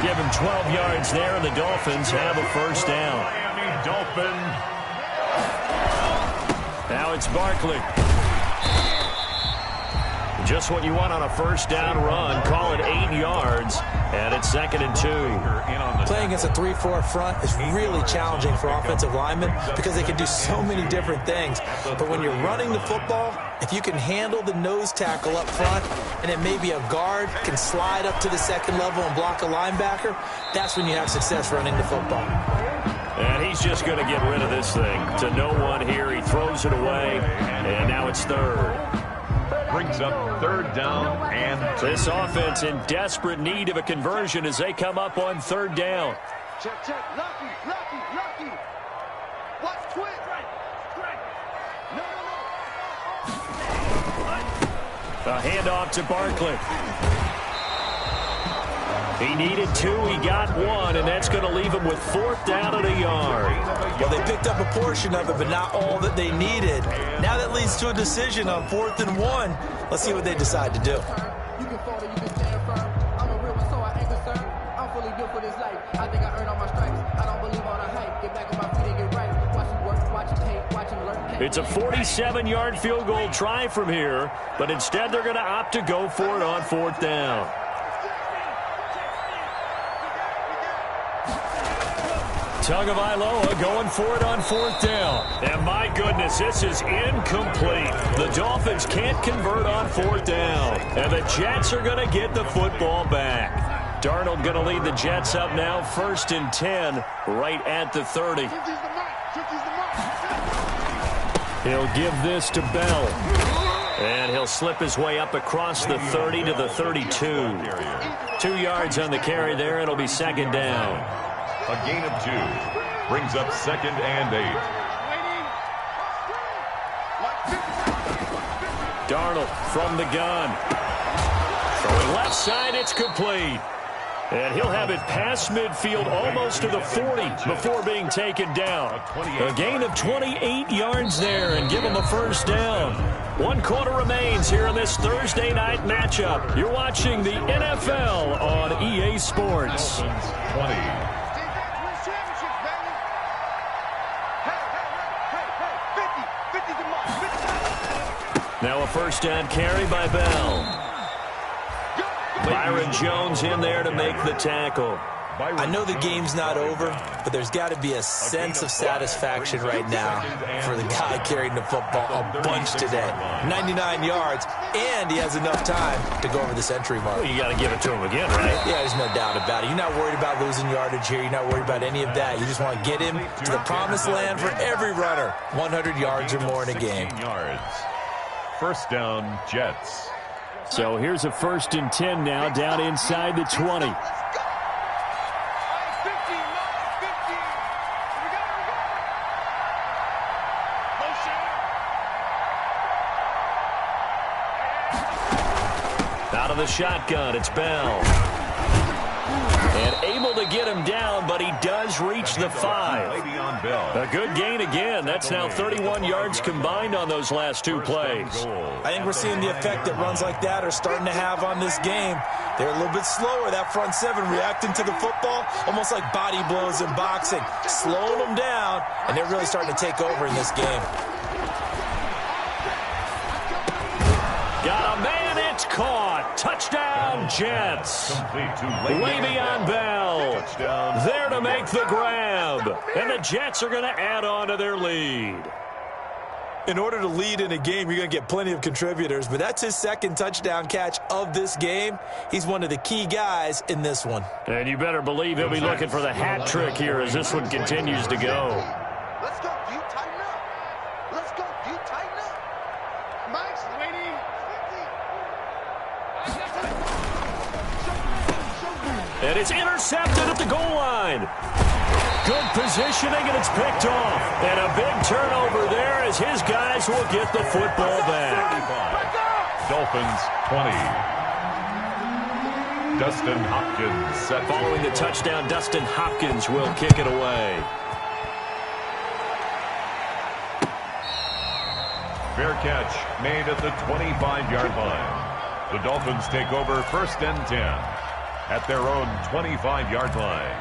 Give him 12 yards there, and the Dolphins have a 1st down. Miami Dolphins. Now it's Barkley. The Just what you want on a first down run. Call it 8 yards, and it's 2nd and 2. Playing against a 3-4 front is really challenging for offensive linemen because they can do so many different things. But when you're running the football, if you can handle the nose tackle up front, and then maybe a guard can slide up to the second level and block a linebacker, that's when you have success running the football. And he's just going to get rid of this thing. To no one here. He throws it away, and now it's 3rd. Brings up 3rd down and 2. This offense in desperate need of a conversion as they come up on 3rd down. Check. Lucky. Watch quick. No. A handoff to Barkley. He needed 2, he got 1, and that's going to leave him with 4th down and a yard. Well, they picked up a portion of it, but not all that they needed. Now that leads to a decision on 4th and 1. Let's see what they decide to do. You can fall or you can stand firm. I'm a real one, so I ain't concerned. I'm fully built for this life. I think I earned all my stripes. I don't believe all the hype. Get back on my feet and get right. Watch it work, watch it hate, watch it learn. It's a 47-yard field goal try from here, but instead they're going to opt to go for it on 4th down. Tagovailoa going for it on 4th down. And my goodness, this is incomplete. The Dolphins can't convert on 4th down. And the Jets are going to get the football back. Darnold going to lead the Jets up now, 1st and 10, right at the 30. He'll give this to Bell. And he'll slip his way up across the 30 to the 32. 2 yards on the carry there. It'll be 2nd down. A gain of 2 brings up 2nd and 8. Darnold from the gun. Throwing left side, it's complete. And he'll have it past midfield almost to the 40 before being taken down. A gain of 28 yards there and give him a 1st down. 1 quarter remains here in this Thursday night matchup. You're watching the NFL on EA Sports. 20. Now a 1st down carry by Bell. Byron Jones in there to make the tackle. I know the game's not over, but there's got to be a sense of satisfaction right now for the guy carrying the football a bunch today. 99 yards, and he has enough time to go over the century mark. Well, you got to give it to him again, right? Yeah, there's no doubt about it. You're not worried about losing yardage here. You're not worried about any of that. You just want to get him to the promised land for every runner. 100 yards or more in a game. 1st down, Jets. So here's a 1st and 10 now, down inside the 20. Out of the shotgun, it's Bell. And able to get him down, but he does reach the 5. A good gain again. That's now 31 yards combined on those last 2 plays. I think we're seeing the effect that runs like that are starting to have on this game. They're a little bit slower, that front 7, reacting to the football, almost like body blows in boxing. Slowing them down, and they're really starting to take over in this game. Got a man, it's caught. Touchdown, Jets. Way beyond Bell. There to make the grab. And the Jets are going to add on to their lead. In order to lead in a game, you're going to get plenty of contributors, but that's his 2nd touchdown catch of this game. He's one of the key guys in this one. And you better believe he'll be looking for the hat trick here as this one continues to go. Let's go, D. Tighten up. Let's go, D. Tighten up. Mike's waiting. And it's intercepted at the goal line. Good positioning, and it's picked off. And a big turnover there as his guys will get the football back. Dolphins 20. Dustin Hopkins set. Following the touchdown, Dustin Hopkins will kick it away. Fair catch made at the 25-yard line. The Dolphins take over 1st and 10 at their own 25-yard line.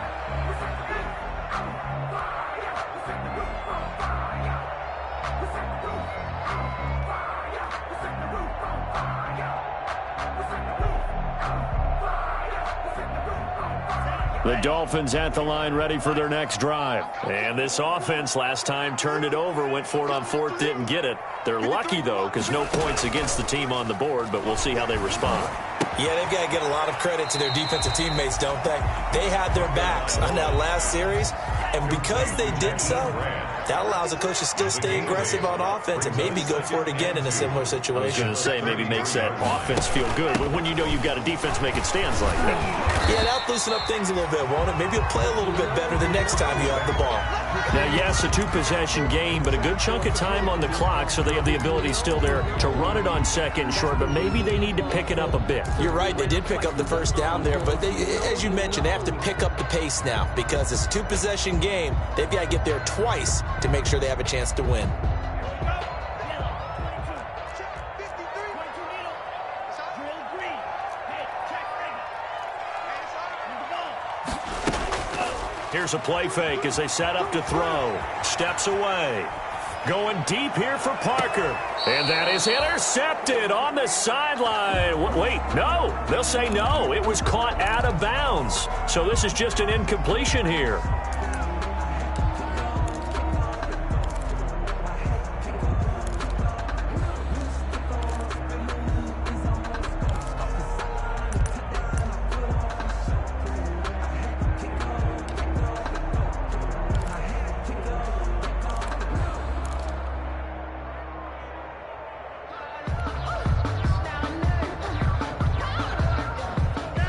The Dolphins at the line ready for their next drive. And this offense last time turned it over, went for it on fourth, didn't get it. They're lucky, though, because no points against the team on the board, but we'll see how they respond. Yeah, they've got to get a lot of credit to their defensive teammates, don't they? They had their backs on that last series, and because they did so, that allows the coach to still stay aggressive on offense and maybe go for it again in a similar situation. I was going to say, maybe makes that offense feel good when you know you've got a defense making stands like that. Yeah, that'll loosen up things a little bit, won't it? Maybe you'll play a little bit better the next time you have the ball. Now, yes, a two-possession game, but a good chunk of time on the clock, so they have the ability still there to run it on second and short, but maybe they need to pick it up a bit. You're right. They did pick up the first down there, but they, as you mentioned, they have to pick up the pace now because it's a two-possession game. They've got to get there twice to make sure they have a chance to win. Here's a play fake as they set up to throw. Steps away. Going deep here for Parker. And that is intercepted on the sideline. Wait, no. They'll say no. It was caught out of bounds. So this is just an incompletion here.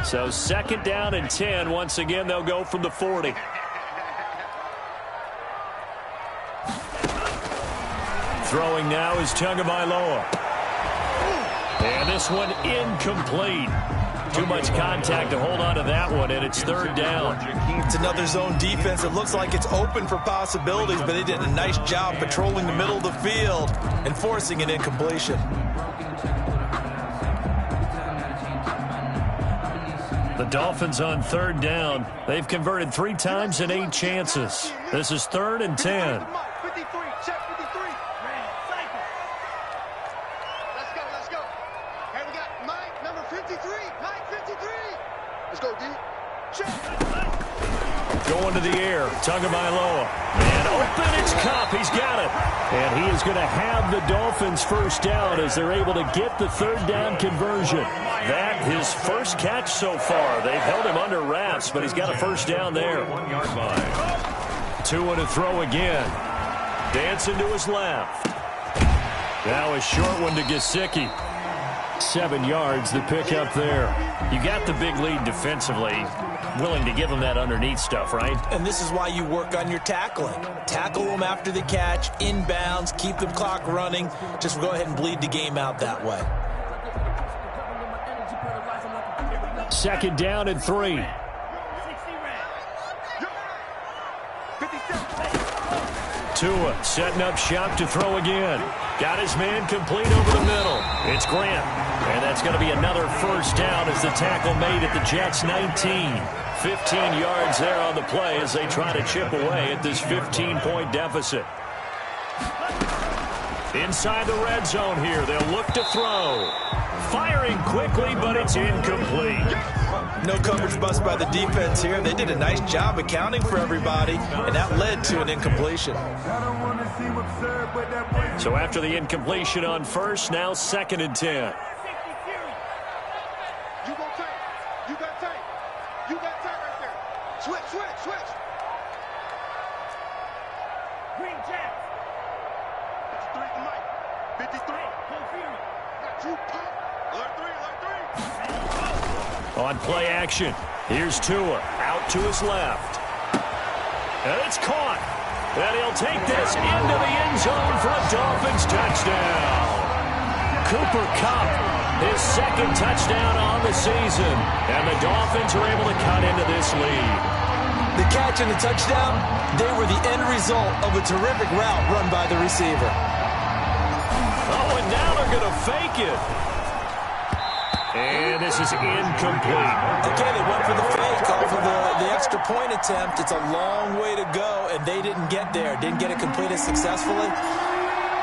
So second down and 10. Once again, they'll go from the 40. Throwing now is Tagovailoa. And this one incomplete. Too much contact to hold on to that one, and it's third down. It's another zone defense. It looks like it's open for possibilities, but they did a nice job patrolling the middle of the field and forcing an incompletion. The Dolphins on third down. They've converted 3 times in 8 chances. This is third and 10. 53, check 53. Let's go. Hey, we got Mike, number 53. Mike, 53. Let's go, D. Check. Going to the air. Tagovailoa. And open, it's Cup. He's got it. And he is going to have the Dolphins first down as they're able to get the third down conversion. That his first catch so far. They've held him under wraps, but he's got a first down there. 1 yard line. Tua to throw again. Dancing to his left. Now a short one to Gesicki. 7 yards, the pick up there. You got the big lead defensively. Willing to give them that underneath stuff, right? And this is why you work on your tackling. Tackle them after the catch, inbounds, keep the clock running. Just go ahead and bleed the game out that way. Second down and 3. Tua setting up shop to throw again. Got his man complete over the middle. It's Grant. And that's going to be another first down as the tackle made at the Jets' 19. 15 yards there on the play as they try to chip away at this 15-point deficit. Inside the red zone here. They'll look to throw. Firing quickly, but it's incomplete. No coverage bust by the defense here. They did a nice job accounting for everybody, and that led to an incompletion. So after the incompletion on first, now second and 10. You go tight. You got tight. You got tight right there. Switch. Green Jacks. 53 to Mike. 53. Got you, Pop. Alert 3. On play action, here's Tua out to his left. And it's caught. And he'll take this into the end zone for a Dolphins touchdown. Cooper Kupp, his second touchdown on the season. And the Dolphins are able to cut into this lead. The catch and the touchdown, they were the end result of a terrific route run by the receiver. Oh, and now they're going to fake it. And this is incomplete. Okay, they went for the fake off of the extra point attempt. It's a long way to go, and they didn't get there. Didn't get it completed successfully.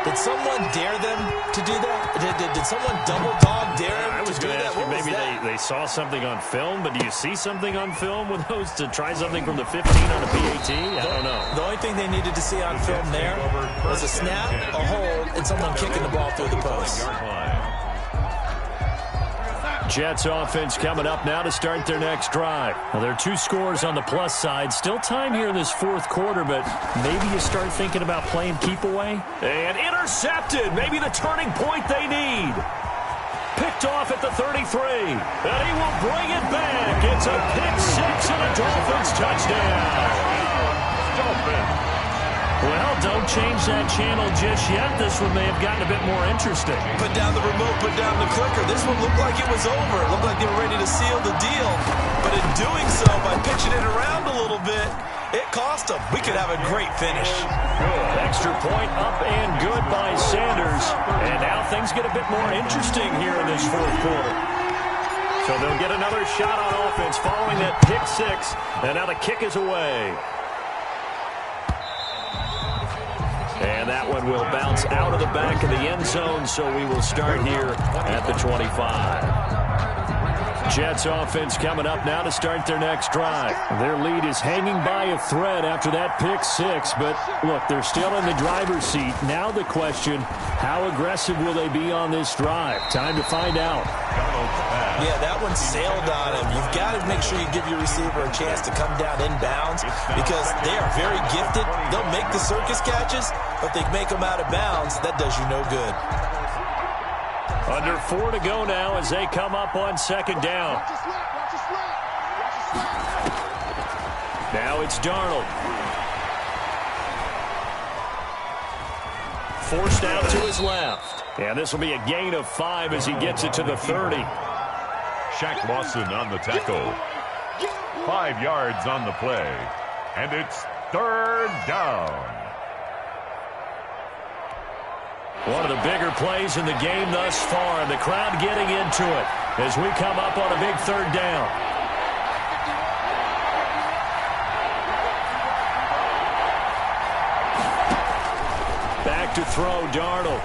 Did someone dare them to do that? Did someone double dog dare them I was to do going to that? ask you, maybe they saw something on film, but do you see something on film with those to try something from the 15 on a PAT? I don't know. The only thing they needed to see on film there was a snap, a hold, and someone kicking the ball through the post. Jets offense coming up now to start their next drive. Now, there are 2 scores on the plus side. Still time here in this fourth quarter, but maybe you start thinking about playing keep away. And intercepted. Maybe the turning point they need. Picked off at the 33. And he will bring it back. It's a pick 6 and a Dolphins touchdown. Dolphins. Well, don't change that channel just yet. This one may have gotten a bit more interesting. Put down the remote, put down the clicker. This one looked like it was over. It looked like they were ready to seal the deal. But in doing so, by pitching it around a little bit, it cost them. We could have a great finish. Extra point up and good by Sanders. And now things get a bit more interesting here in this fourth quarter. So they'll get another shot on offense following that pick 6. And now the kick is away. And that one will bounce out of the back of the end zone, so we will start here at the 25. Jets offense coming up now to start their next drive. Their lead is hanging by a thread after that pick 6, but look, they're still in the driver's seat. Now the question, how aggressive will they be on this drive? Time to find out. Yeah, that one sailed on him. You've got to make sure you give your receiver a chance to come down inbounds because they are very gifted. They'll make the circus catches, but they make them out of bounds. That does you no good. Under 4 to go now as they come up on second down. Now it's Darnold. Forced out to his left. And this will be a gain of 5 as he gets it to the 30. Shaq Lawson on the tackle. 5 yards on the play. And it's third down. One of the bigger plays in the game thus far. The crowd getting into it as we come up on a big third down. Back to throw, Darnold.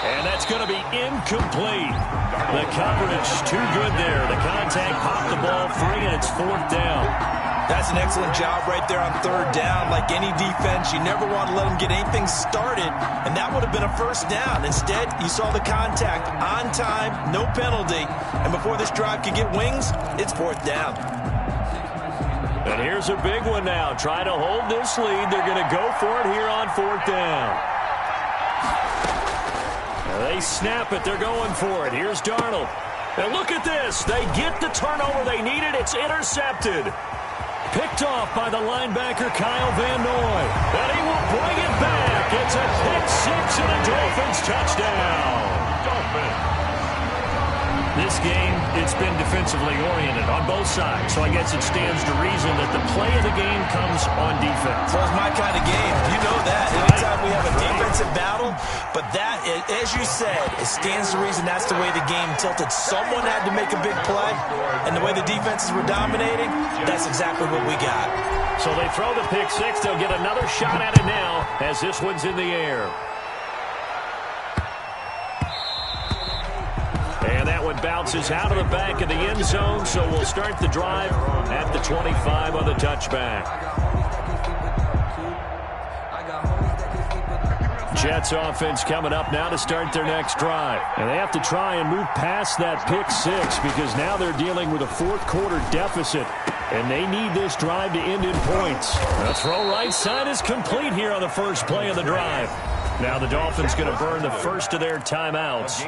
And that's going to be incomplete. The coverage too good there. The contact popped the ball free, and it's fourth down. That's an excellent job right there on third down. Like any defense, you never want to let them get anything started, and that would have been a first down. Instead, you saw the contact on time, no penalty, and before this drive could get wings, it's fourth down. And here's a big one now. Trying to hold this lead. They're going to go for it here on fourth down. They snap it. They're going for it. Here's Darnold. And look at this. They get the turnover they needed. It's intercepted. Picked off by the linebacker, Kyle Van Noy. And he will bring it back. It's a pick 6 and a Dolphins touchdown. Dolphins. This game, it's been defensively oriented on both sides, so I guess it stands to reason that the play of the game comes on defense. Well, it's my kind of game. You know that. Anytime we have a defensive battle, but that, as you said, it stands to reason that's the way the game tilted. Someone had to make a big play, and the way the defenses were dominating, that's exactly what we got. So they throw the pick 6. They'll get another shot at it now as this one's in the air. And that one bounces out of the back of the end zone, so we'll start the drive at the 25 on the touchback. Jets offense coming up now to start their next drive. And they have to try and move past that pick 6 because now they're dealing with a fourth quarter deficit. And they need this drive to end in points. The throw right side is complete here on the first play of the drive. Now the Dolphins going to burn the first of their timeouts.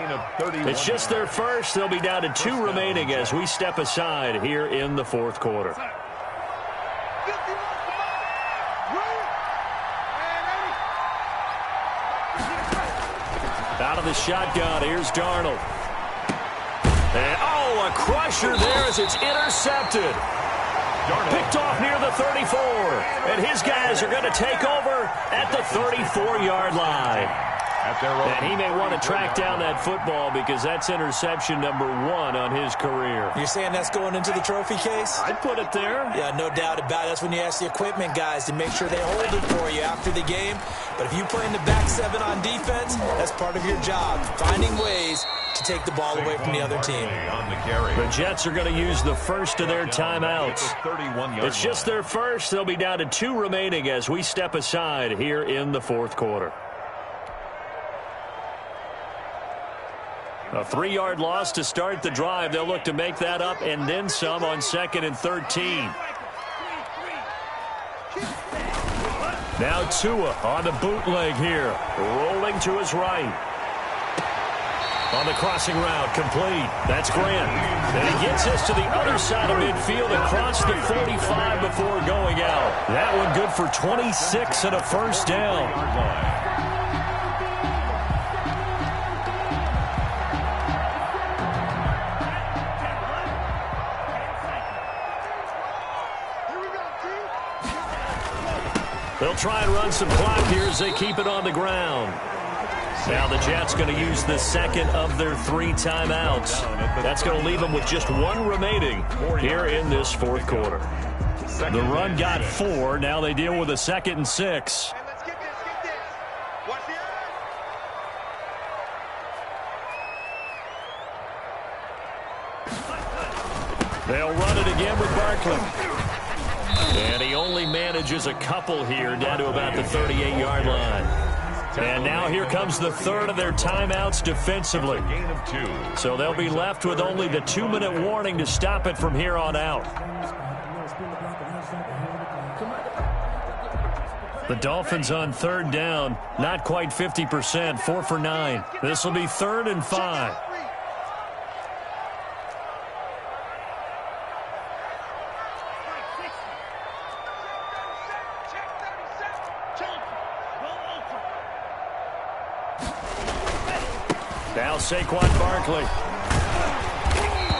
It's just their first. They'll be down to 2 remaining as we step aside here in the fourth quarter. Out of the shotgun, here's Darnold. And, a crusher there as it's intercepted. Picked off near the 34. And his guys are going to take over at the 34-yard line. At their own And he may want to track down that football because that's interception number 1 on his career. You're saying that's going into the trophy case? I'd put it there. Yeah, no doubt about it. That's when you ask the equipment guys to make sure they hold it for you after the game. But if you play in the back 7 on defense, that's part of your job, finding ways to take the ball away from the other team. The Jets are going to use the first of their timeouts. It's just their first. They'll be down to 2 remaining as we step aside here in the fourth quarter. A 3-yard loss to start the drive. They'll look to make that up and then some on 2nd and 13. Now Tua on the bootleg here. Rolling to his right. On the crossing route, complete. That's Grant. And he gets this to the other side of midfield across the 45 before going out. That one good for 26 and a first down. They'll try and run some clock here as they keep it on the ground. Now the Jets going to use the second of their 3 timeouts. That's going to leave them with just 1 remaining here in this fourth quarter. The run got 4. Now they deal with a 2nd and 6. They'll run it again with Barkley. And he only manages a couple here down to about the 38-yard line. And now here comes the third of their timeouts defensively. So they'll be left with only the 2-minute warning to stop it from here on out. The Dolphins on 3rd down, not quite 50%, 4 for 9. This will be 3rd and 5. Now Saquon Barkley.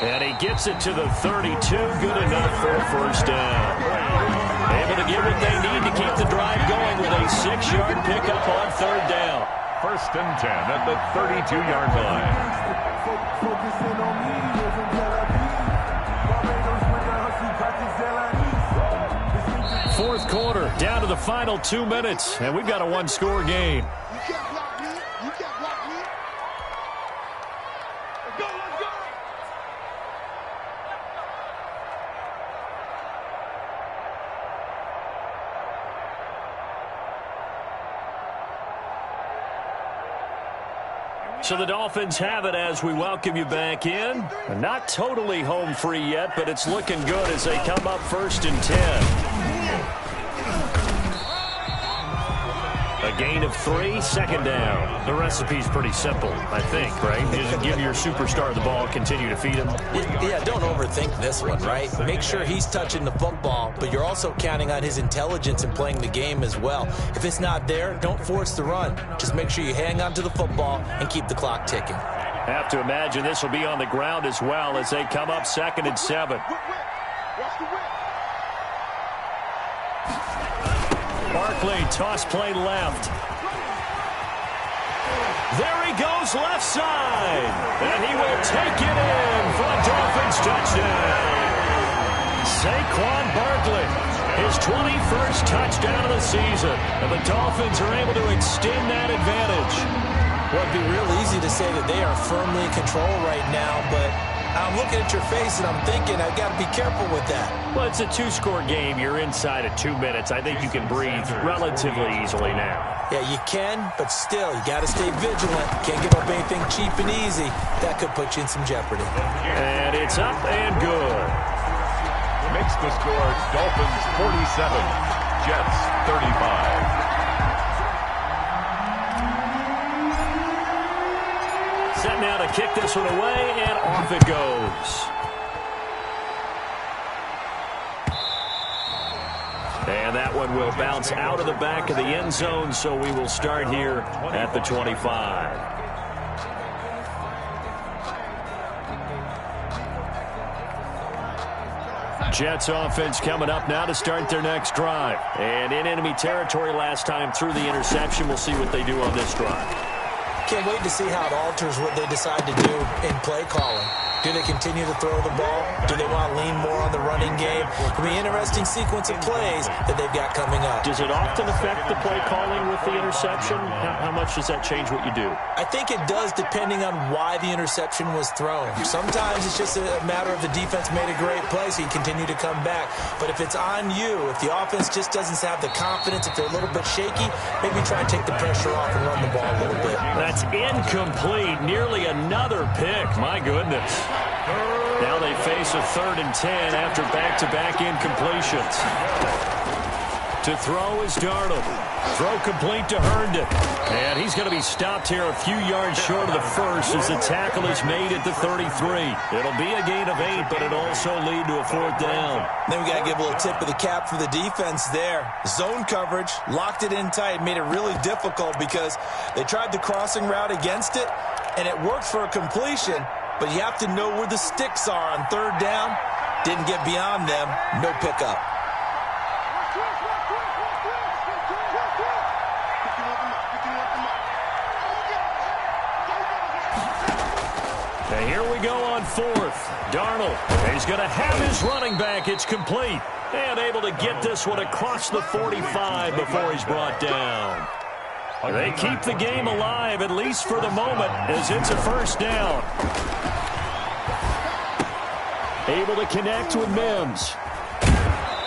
And he gets it to the 32. Good enough for a first down. Able to get what they need to keep the drive going with a 6-yard pickup on 3rd down. 1st and 10 at the 32-yard line. Fourth quarter, down to the final 2 minutes, and we've got a 1-score game. So the Dolphins have it as we welcome you back in. Not totally home free yet, but it's looking good as they come up 1st and 10. A gain of 3, 2nd down. The recipe's pretty simple, I think, right? You just give your superstar the ball, continue to feed him. Yeah, don't overthink this one, right? Make sure he's touching the football, but you're also counting on his intelligence in playing the game as well. If it's not there, don't force the run. Just make sure you hang on to the football and keep the clock ticking. Have to imagine this will be on the ground as well as they come up 2nd and 7. Barkley, toss play left. There he goes, left side. And he will take it in for a Dolphins touchdown. Saquon Barkley, his 21st touchdown of the season. And the Dolphins are able to extend that advantage. Well, it'd be real easy to say that they are firmly in control right now, but I'm looking at your face and I'm thinking I've got to be careful with that. Well, it's a 2-score game. You're inside of 2 minutes. I think you can breathe relatively easily now. Yeah, you can, but still, you got to stay vigilant. Can't give up anything cheap and easy. That could put you in some jeopardy. And it's up and good. Makes the score Dolphins 47, Jets 35. Set now to kick this one away, and off it goes. And that one will bounce out of the back of the end zone, so we will start here at the 25. Jets offense coming up now to start their next drive. And in enemy territory last time through the interception. We'll see what they do on this drive. Can't wait to see how it alters what they decide to do in play calling. Do they continue to throw the ball? Do they want to lean more on the running game? It'll be an interesting sequence of plays that they've got coming up. Does it often affect the play calling with the interception? How much does that change what you do? I think it does depending on why the interception was thrown. Sometimes it's just a matter of the defense made a great play, so you continue to come back. But if it's on you, if the offense just doesn't have the confidence, if they're a little bit shaky, maybe try and take the pressure off and run the ball a little bit. That's incomplete. Nearly another pick. My goodness. Now they face a 3rd and 10 after back-to-back incompletions. To throw is Darnold. Throw complete to Herndon. And he's going to be stopped here a few yards short of the first as the tackle is made at the 33. It'll be a gain of 8, but it'll also lead to a 4th down. Then we got to give a little tip of the cap for the defense there. Zone coverage, locked it in tight, made it really difficult because they tried the crossing route against it, and it worked for a completion. But you have to know where the sticks are on 3rd down. Didn't get beyond them. No pickup. And here we go on 4th. Darnold, he's going to have his running back. It's complete. And able to get this one across the 45 before he's brought down. They keep the game alive, at least for the moment, as it's a 1st down. Able to connect with Mims.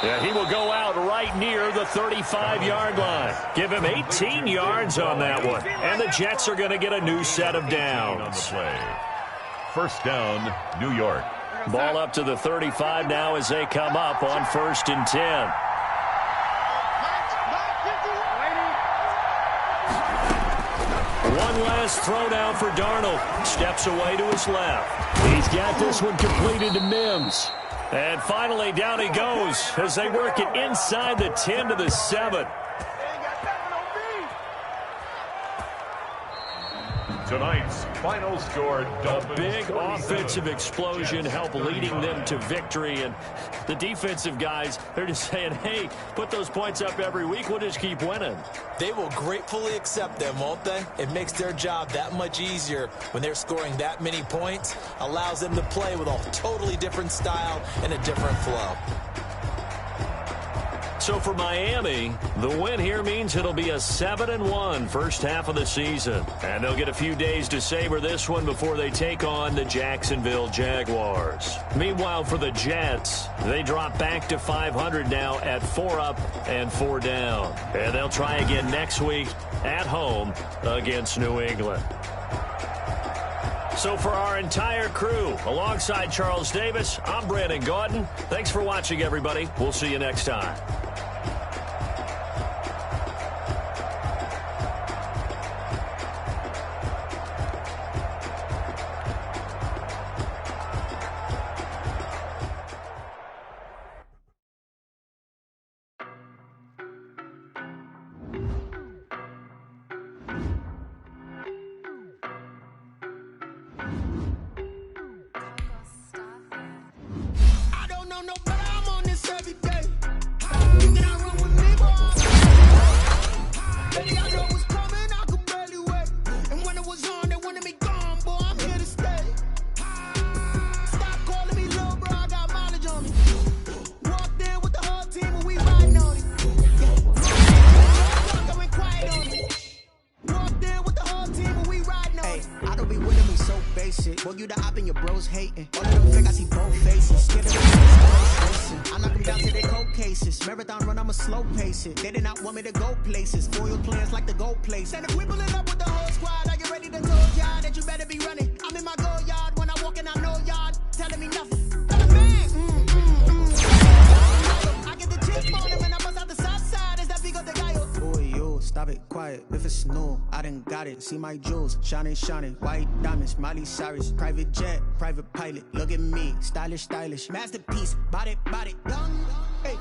Yeah, he will go out right near the 35-yard line. Give him 18 yards on that one. And the Jets are going to get a new set of downs. 1st down, New York. Ball up to the 35 now as they come up on 1st and 10. One last throw down for Darnold. Steps away to his left. He's got this one completed to Mims. And finally down he goes as they work it inside the 10 to the 7. Tonight's final score. A big offensive explosion helped leading them to victory. And the defensive guys, they're just saying, hey, put those points up every week. We'll just keep winning. They will gratefully accept them, won't they? It makes their job that much easier when they're scoring that many points. Allows them to play with a totally different style and a different flow. So for Miami, the win here means it'll be a 7-1 first half of the season. And they'll get a few days to savor this one before they take on the Jacksonville Jaguars. Meanwhile, for the Jets, they drop back to 500 now at 4 up and 4 down. And they'll try again next week at home against New England. So for our entire crew, alongside Charles Davis, I'm Brandon Gaudin. Thanks for watching, everybody. We'll see you next time. Boy, you the op and your bros hating. All of them fake, I see both faces. Scared of the I knock them down to their cold cases. Marathon run, I'ma slow pace it. They did not want me to go places. Foil plans like the gold place. And if we pulling up with the whole squad, are you ready to tell y'all that you better be running? I'm in my go yard. When I walk in, I know y'all telling me nothing. I get the chip on him and I bust out the south side. Is that big of the guy? Boy, yo, stop it, quiet. If it's snow, I done got it. See my jewels, shining, shining. White diamonds, Miley Cyrus. Private jet, private pilot. Look at me, stylish, stylish. Masterpiece, body, body. Hey,